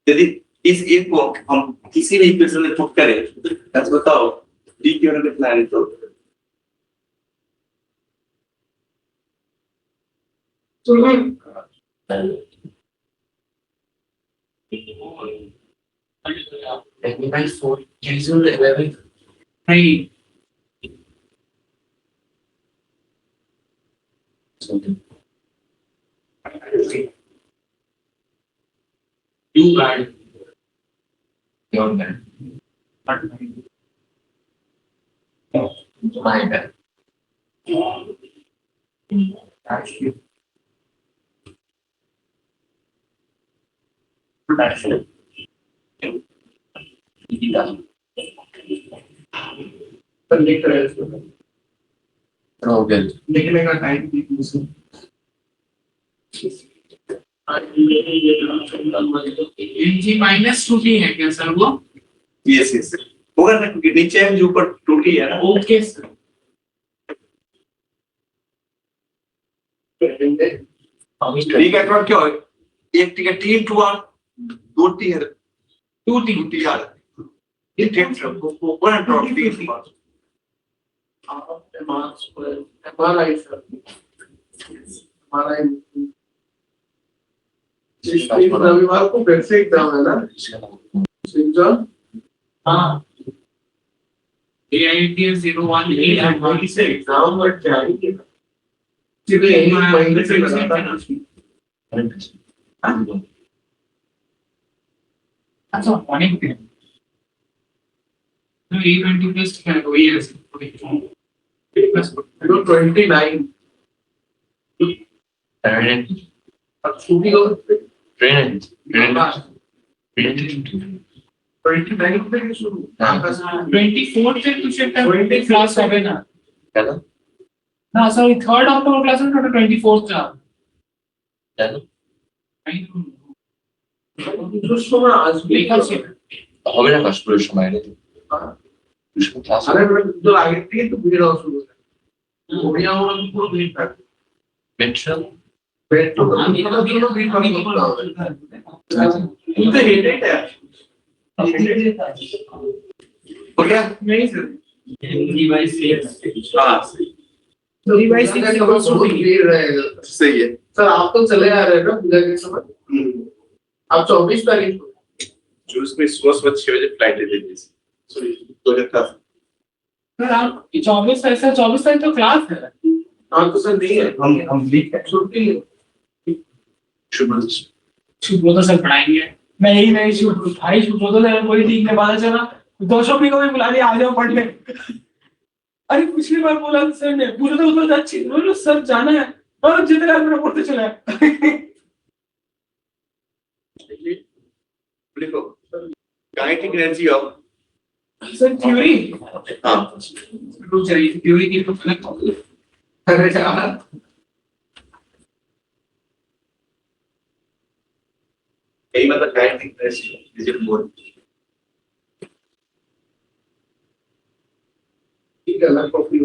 यदि इस एक को हम किसी भी इक्वेशन में पुट करें तो बताओ d की वैल्यू कितना है? तो नहीं यू गाइड लिखने का टाइम जी माइनस 2t है क्या सर वो? यस यस होगा ना क्योंकि नीचे है जो ऊपर टूटी है ना. ओके सर ठीक है. क्या है? एक टी का टी into 1 दो टी है 2t यार. ये टेक्स्ट को one drop T into 1 marks पर हमारा ही सर हमारा ही इस रविवार को फिर से एग्जाम है ना सिंचन. हाँ AIT 01 से एग्जाम बट जाएंगे सिर्फ एक महीने से लगातार अच्छा मॉर्निंग पे तो E20 प्लस क्या है वही है प्लस 29 अब छुट्टी हो 29 पे शुरू 24 से तो शिफ्ट 20 क्लास হবে না কেন না সরি 3rd অক্টোবর ক্লাস হবে না 24th টা কেন পুজোর সময় আসবে লেখা আছে হবে না কাশপুরের সময় রে ক্লাস আরে পুজোর আগে থেকে তো ভিড় হওয়া শুরু হয় ওড়িয়া ওরা পুরো ভিড় থাকে মেট্রো পেট্রোল আমি তো ভিড় ভিড় করতে হবে কিন্তু হেডেই हो गया नहीं सर डिवाइस हाँ डिवाइस बहुत भीड़ रहेगा सही है सर आप तो चले आ रहे हैं ना पूजा के समय आप 24 तारीख को जूस में सुबह सुबह 6 बजे फ्लाइट है दिल्ली से सॉरी कोलकाता से सर आप 24 ऐसा 24 तारीख तो क्लास है हाँ तो सर नहीं है हम लीक है छुट्टी है शुभ्रो तो सर पढ़ाएंगे मैं यही नहीं शुभ्रो भाई शुभ्रो तो सर कोई ठीक नहीं पता चला दर्शकों को भी बुला लिया आ जाओ पढ़ने अरे पिछली बार बोला सर ने पूरे तो उधर अच्छी बोलो सर जाना है और जितना मेरा पढ़ते चला लिखो kinetic energy of sir theory हाँ रुक जाइए थ्योरी की तो कनेक्ट अरे यार यही मतलब kinetic energy is it more ठीक है मैं कॉपी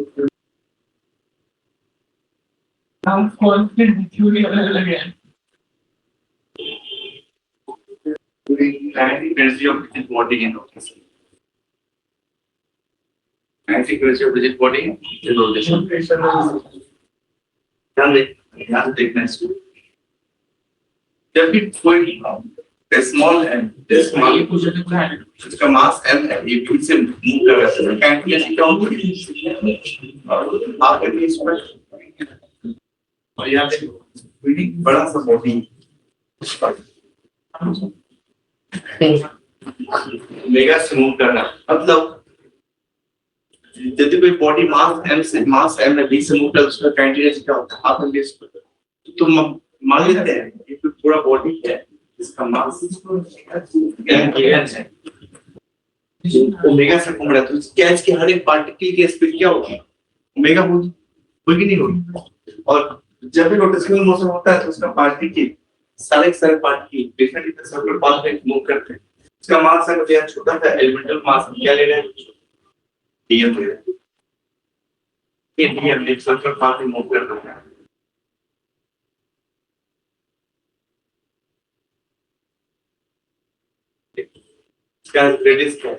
नाम कॉन्फ्लिक्ट थ्योरी अलग है kinetic energy of rigid body in rotation. Kinetic energy of rigid body in rotation. ध्यान देखना इसको जब भी कोई स्मॉल एम स्मॉल ये पूछ रहे थे इसका मास m है ये बीच से मूव कर रहा है काइनेटिक एनर्जी क्या होगी आपके लिए इसमें और यहाँ पे बड़ा सा बॉडी मेगा से मूव करना मतलब यदि कोई बॉडी मास m में b से मूव कर उसका काइनेटिक एनर्जी क्या होता है आप हम इसको तो मान लेते हैं ये कोई पूरा बॉडी है इसका मास m है ओमेगा से घूम रहा है तो गैस के हर एक पार्टिकल की स्पीड क्या होगी ओमेगा होगी नहीं होगी और जब भी रोटेशनल मोशन होता है तो उसका पार्टिकल सारे पार्टिकल डिफरेंट सर्कुलर पाथ में मूव करते हैं इसका मास अगर यह छोटा सा एलिमेंटल मास क्या ले रहे हैं dm ले रहे हैं ये dm एक सर्कुलर पाथ में मूव कर रहा है इसका रेडियस क्या है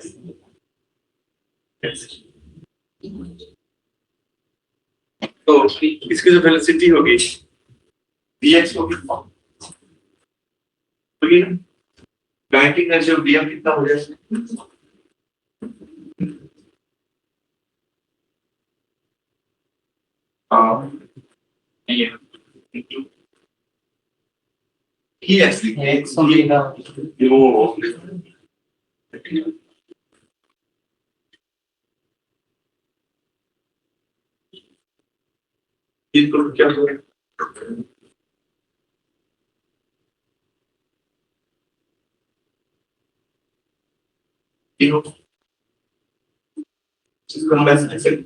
तो इसकी जो वेलोसिटी होगी vx होगी काइनेटिक एनर्जी ऑफ dm कितना हो जाएगा yes इनको क्या होगा जिसको हम ऐसे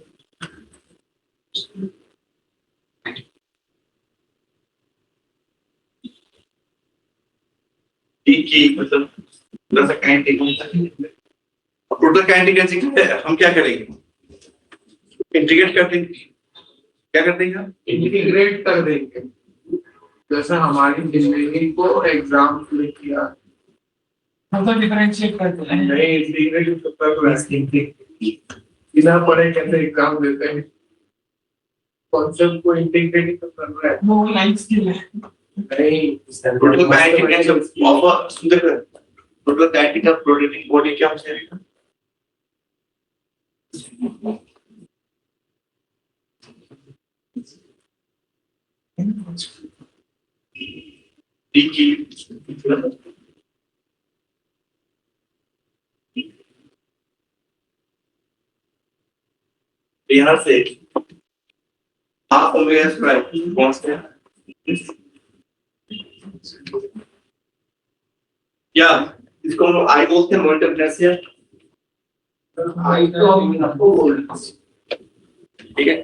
की मतलब थोड़ा सा काइनेटिक टोटल काइनेटिक एनर्जी हम क्या करेंगे इंटीग्रेट कर देंगे क्या कर देंगे इंटीग्रेट कर देंगे जैसे हमारी इंजीनियरिंग को एग्जाम में किया हम तो डिफरेंशिएट करते हैं नहीं इंटीग्रेट बिना पढ़े कैसे एग्जाम देते हैं कॉन्सेप्ट को इंटीग्रेट कर रहा है वो लाइफ स्किल है नहीं टोटल काइनेटिक एनर्जी ऑफ सुंदर total kinetic of rotating body क्या हो जाएगा डी की यहाँ से हाफ ओमेगा स्क्वायर कौन सा है या इसको हम आई बोलते हैं मोमेंटम इनर्शिया आई तो ठीक है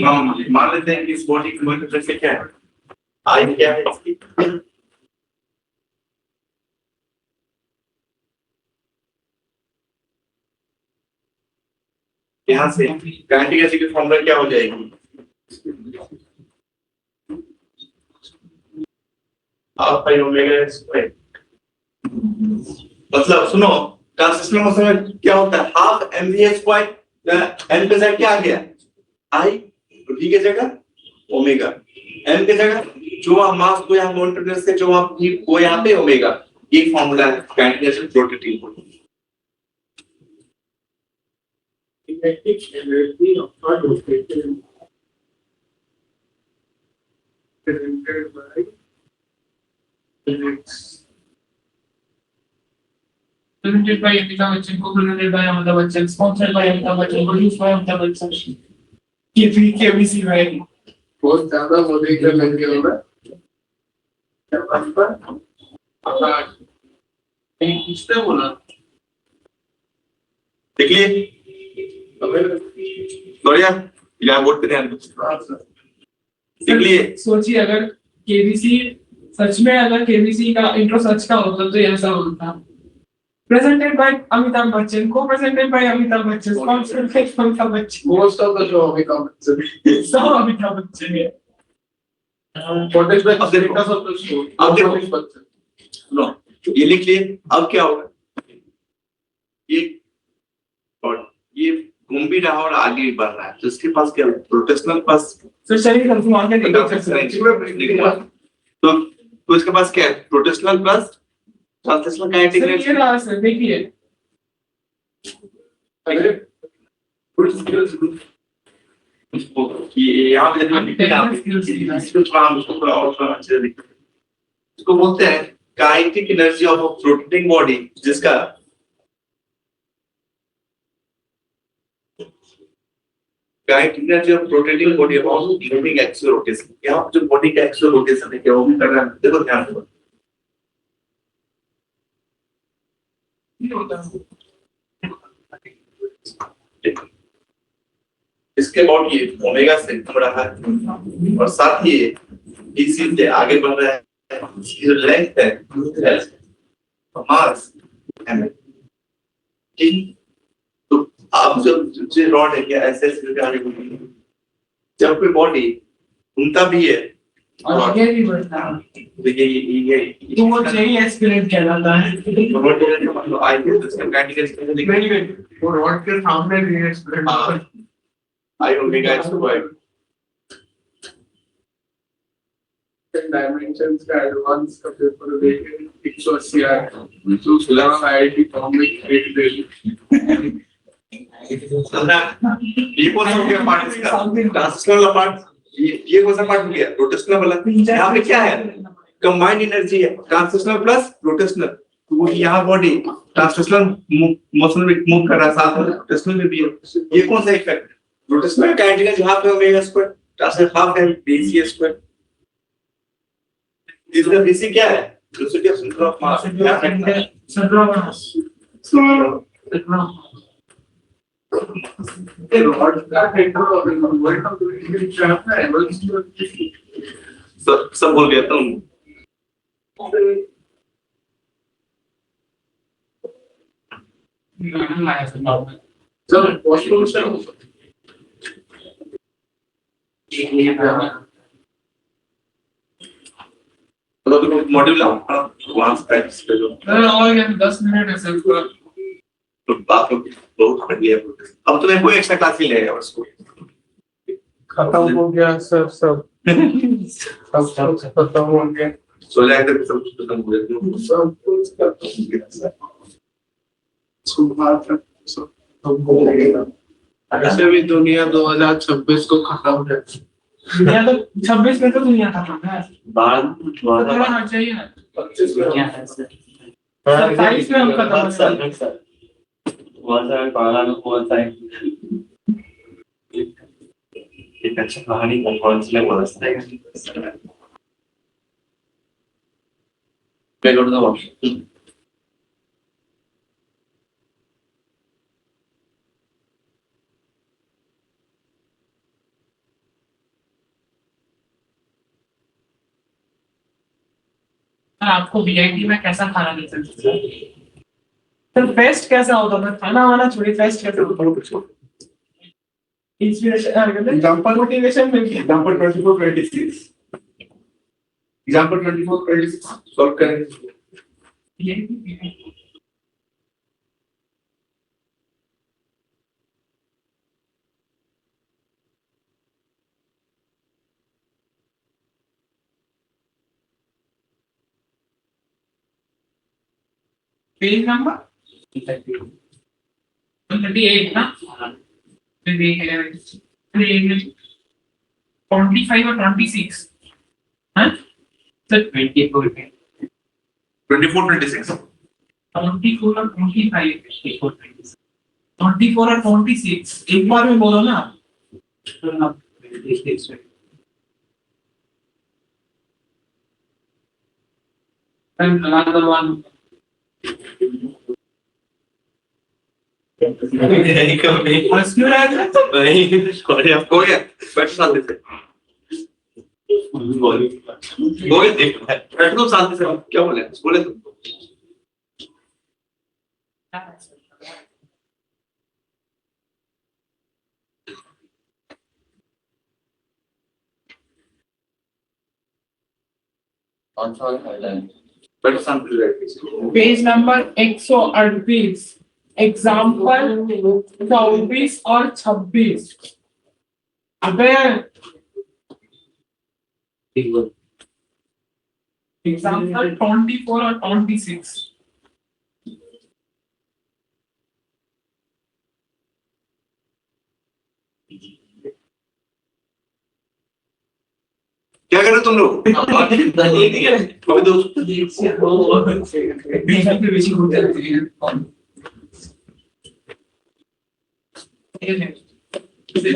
हम मान लेते हैं कि इस बॉडी की मोमेंटम इनर्शिया क्या है आई क्या है इसकी यहाँ से काइनेटिक एनर्जी की फॉर्मूला क्या हो जाएगी हाफ पाई ओमेगा स्क्वायर मतलब सुनो ट्रांजिस्टर में समय क्या होता है हाफ mv स्क्वायर n के साथ क्या आ गया i v के जगह ओमेगा m के जगह जो आप मास को यहाँ मोमेंटम से जो आप v को यहाँ पे ओमेगा ये फॉर्मूला है काइनेटिक एनर्जी रोटेटिंग को kinetic energy of a rotation presented by physics. Presented by Amita Bachchan, co-presented by Amita Bachchan, sponsored by Amita Bachchan, produced by Amita Bachchan. KBC भाई बहुत ज्यादा मोदी कर लगे हो रहा है किसने बोला देखिए बढ़िया या बोर्ड पे ध्यान दो देखिए सोचिए अगर केबीसी सच में अगर केबीसी का इंट्रो सच का होता तो ऐसा होता presented by Amitabh Bachchan, co-presented by Amitabh Bachchan, sponsored by Amitabh Bachchan. most of the show Amitabh Bachchan सब Amitabh Bachchan है. what is the status of the show अब देखो। Amitabh Bachchan नो ये लिख लिए अब क्या होगा ये और ये घूम भी रहा और आगे भी बढ़ रहा है तो इसके पास क्या रोटेशनल पास So शरीर कंफर्म आगे नहीं तो इसके पास क्या है rotational plus translational kinetic sir ये रहा सर देखिए अरे ये यहाँ पे इसको बोलते हैं kinetic energy of rotating body जिसका kinetic energy of rotating body about यूनिंग एक्सियल रोटेशन यहाँ पे जो बॉडी का एक्सियल रोटेशन है क्या वो भी कर रहा है देखो ध्यान दो इसके अबाउट ये ओमेगा से घूम रहा है और साथ ही डीसी से आगे बढ़ रहा है इसकी जो लेंथ है मास एम ठीक तो आप जो रॉड है क्या ऐसे ऐसे आगे बढ़ जब कोई बॉडी घूमता भी है और आगे भी बढ़ता है देखिए ये तो वो यही एक्सपीरियंस कहलाता है मतलब आई थिंक इसका काइनेटिक एनर्जी वो रॉड के सामने react I omega squared. dimensions का एडवांस का पेपर देखे 180 आया तो सुलभ आईआईटी बॉम्बे क्रिएट दे समझा ये कौन सा हो गया पार्ट इसका ट्रांजिस्टर पार्ट ये कौन सा पार्ट हो गया रोटेशनल वाला यहाँ पे क्या है कंबाइंड एनर्जी है ट्रांजिस्टर प्लस रोटेशनल तो यहाँ बॉडी ट्रांजिस्टर मोशन में मूव कर रहा है साथ में रोटेशनल में भी है ये कौन सा effect rotational kinetic energy half है ओमेगा स्क्वायर ट्रांजिस्टर हाफ है डीसी स्क्वायर इसका डीसी क्या है velocity of centre of mass ये रॉड का हेडर और वर्ड ऑफ द चाहता है वेलोसिटी सब बोल गया तुम सर वॉशरूम से तो मॉड्यूल वहां से प्रैक्टिस कर लो और 10 मिनट है सर पूरा तो बात बहुत बढ़िया है अब तुम्हें कोई एक्स्ट्रा क्लास नहीं लगेगा उसको खत्म हो गया सर सब खत्म हो गया सो जाए तक सब कुछ खत्म हो जाए सब कुछ खत्म हो गया सर सुबह तक सब हो गया ऐसे भी दुनिया 2026 को खत्म है दुनिया तो 26 में तो दुनिया खत्म है। बाद तो थोड़ा हट जाइए ना। 25 में दुनिया है सर। 27 में हम खत्म हो जाएंगे। सर बहुत सारे पागल लोग बहुत सारे एक अच्छा कहानी कौन सी लग रहा है पे कर दो आपको वीआईपी में कैसा खाना मिल सकता है? सर फेस्ट कैसा होता था? खाना वाना छोड़िए, फेस्ट कैसा होता? इंस्पिरेशन एग्जांपल मोटिवेशन मिल गया। एग्जांपल 24-26 एग्जांपल 24-26 सॉल्व करें। पेज नंबर 138 ना? 25 और 26 हाँ? सर 24-26 24 और 25 24 और 26 एक बार में बोलो ना। another one यही कभी हंस क्यों रहा है? नहीं सॉरी आपको हो गया बैठो शांति से बोली हो गया देख बैठो तुम शांति से क्या बोले तुम कौन सा वाला फाइल है बैठो शांति से बैठो पेज नंबर 138 एग्जाम्पल 24 और 26। अबे एग्जाम्पल 24 और 26 क्या कर रहे हो तुम लोग अभी दोस्त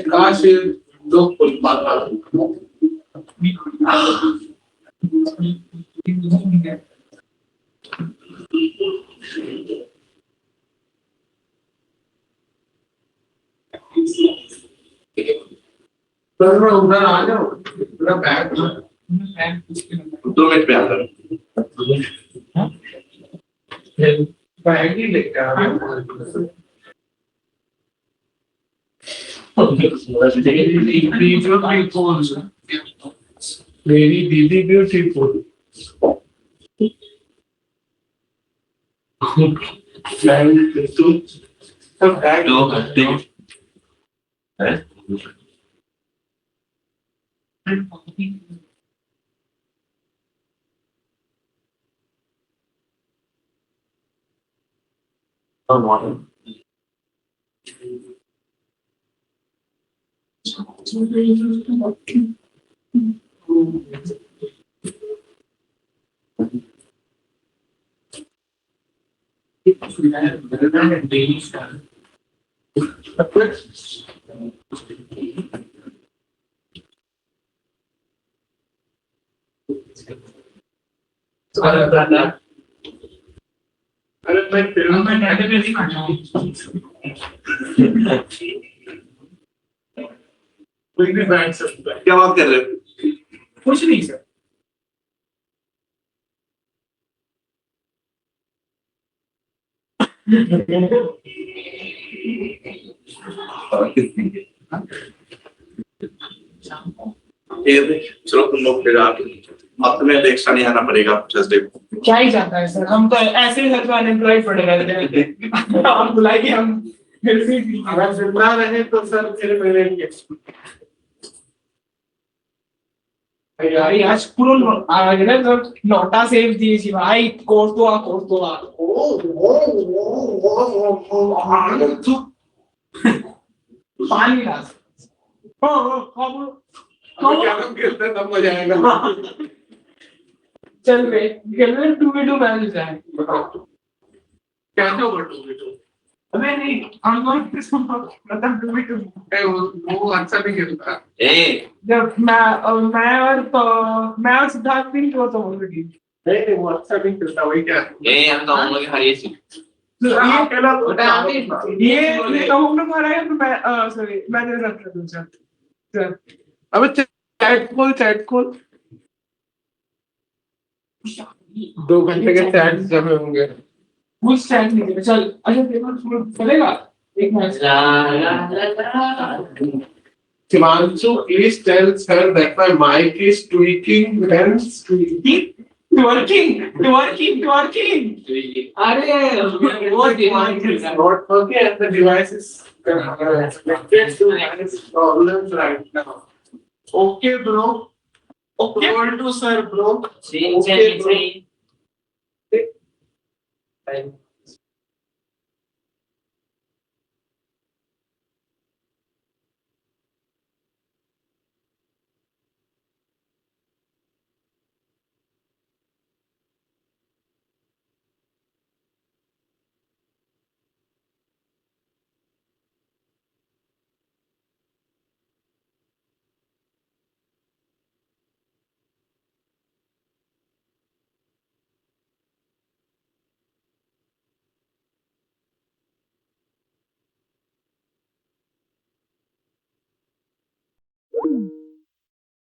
काश लोग बोल पाता सर उधर आ जाओ पूरा बैग 2 मिनट में आता हूँ बैग ही लेके आ रहे हो Very beautiful. And two, some bag. दो घंटे हैं और मॉडल अरे मैं फिल्म में कोई भी बैठ सकता है। क्या बात कर रहे हो कुछ नहीं सर। चलो तुम लोग फिर आप अब तुम्हें एक्स्ट्रा नहीं आना पड़ेगा थर्सडे को क्या ही जाता है सर, हम तो ऐसे ही घर पे अनएम्प्लॉयड पड़े रहते हैं। आप बुलाइए हम फिर से अगर जिंदा रहे तो सर फिर मिलेंगे। भाई आज पूरा आज ना नोटा सेव दिए भाई कोर्टवा पानी ला कैरम खेलते हैं तब मजा आएगा। चल बे खेल रहे 2v2 मैच है। कैसे होगा 2v2? अबे नहीं हम लोग मतलब 2v2 वो अच्छा नहीं खेलता। जब मैं और सिद्धार्थ भी तो ऑलरेडी नहीं वो अच्छा नहीं खेलता वही क्या हम लोग हारिए ये खेला तो ये हम लोग हारा तो मैं सॉरी मैं तेरे साथ खेलूंगा। चल अबे चैट खोल 2 घंटे के चैट जमे होंगे। मुझ टाइम नहीं है। चल अच्छा पेपर शुरू चलेगा एक match Himanshu, please tell her that my mic is tweaking when twerking अरे वो दिमाग is not working and the device is connected to manage problems right now. Okay, bro. Okay. Roll to sir, bro. Okay, bro.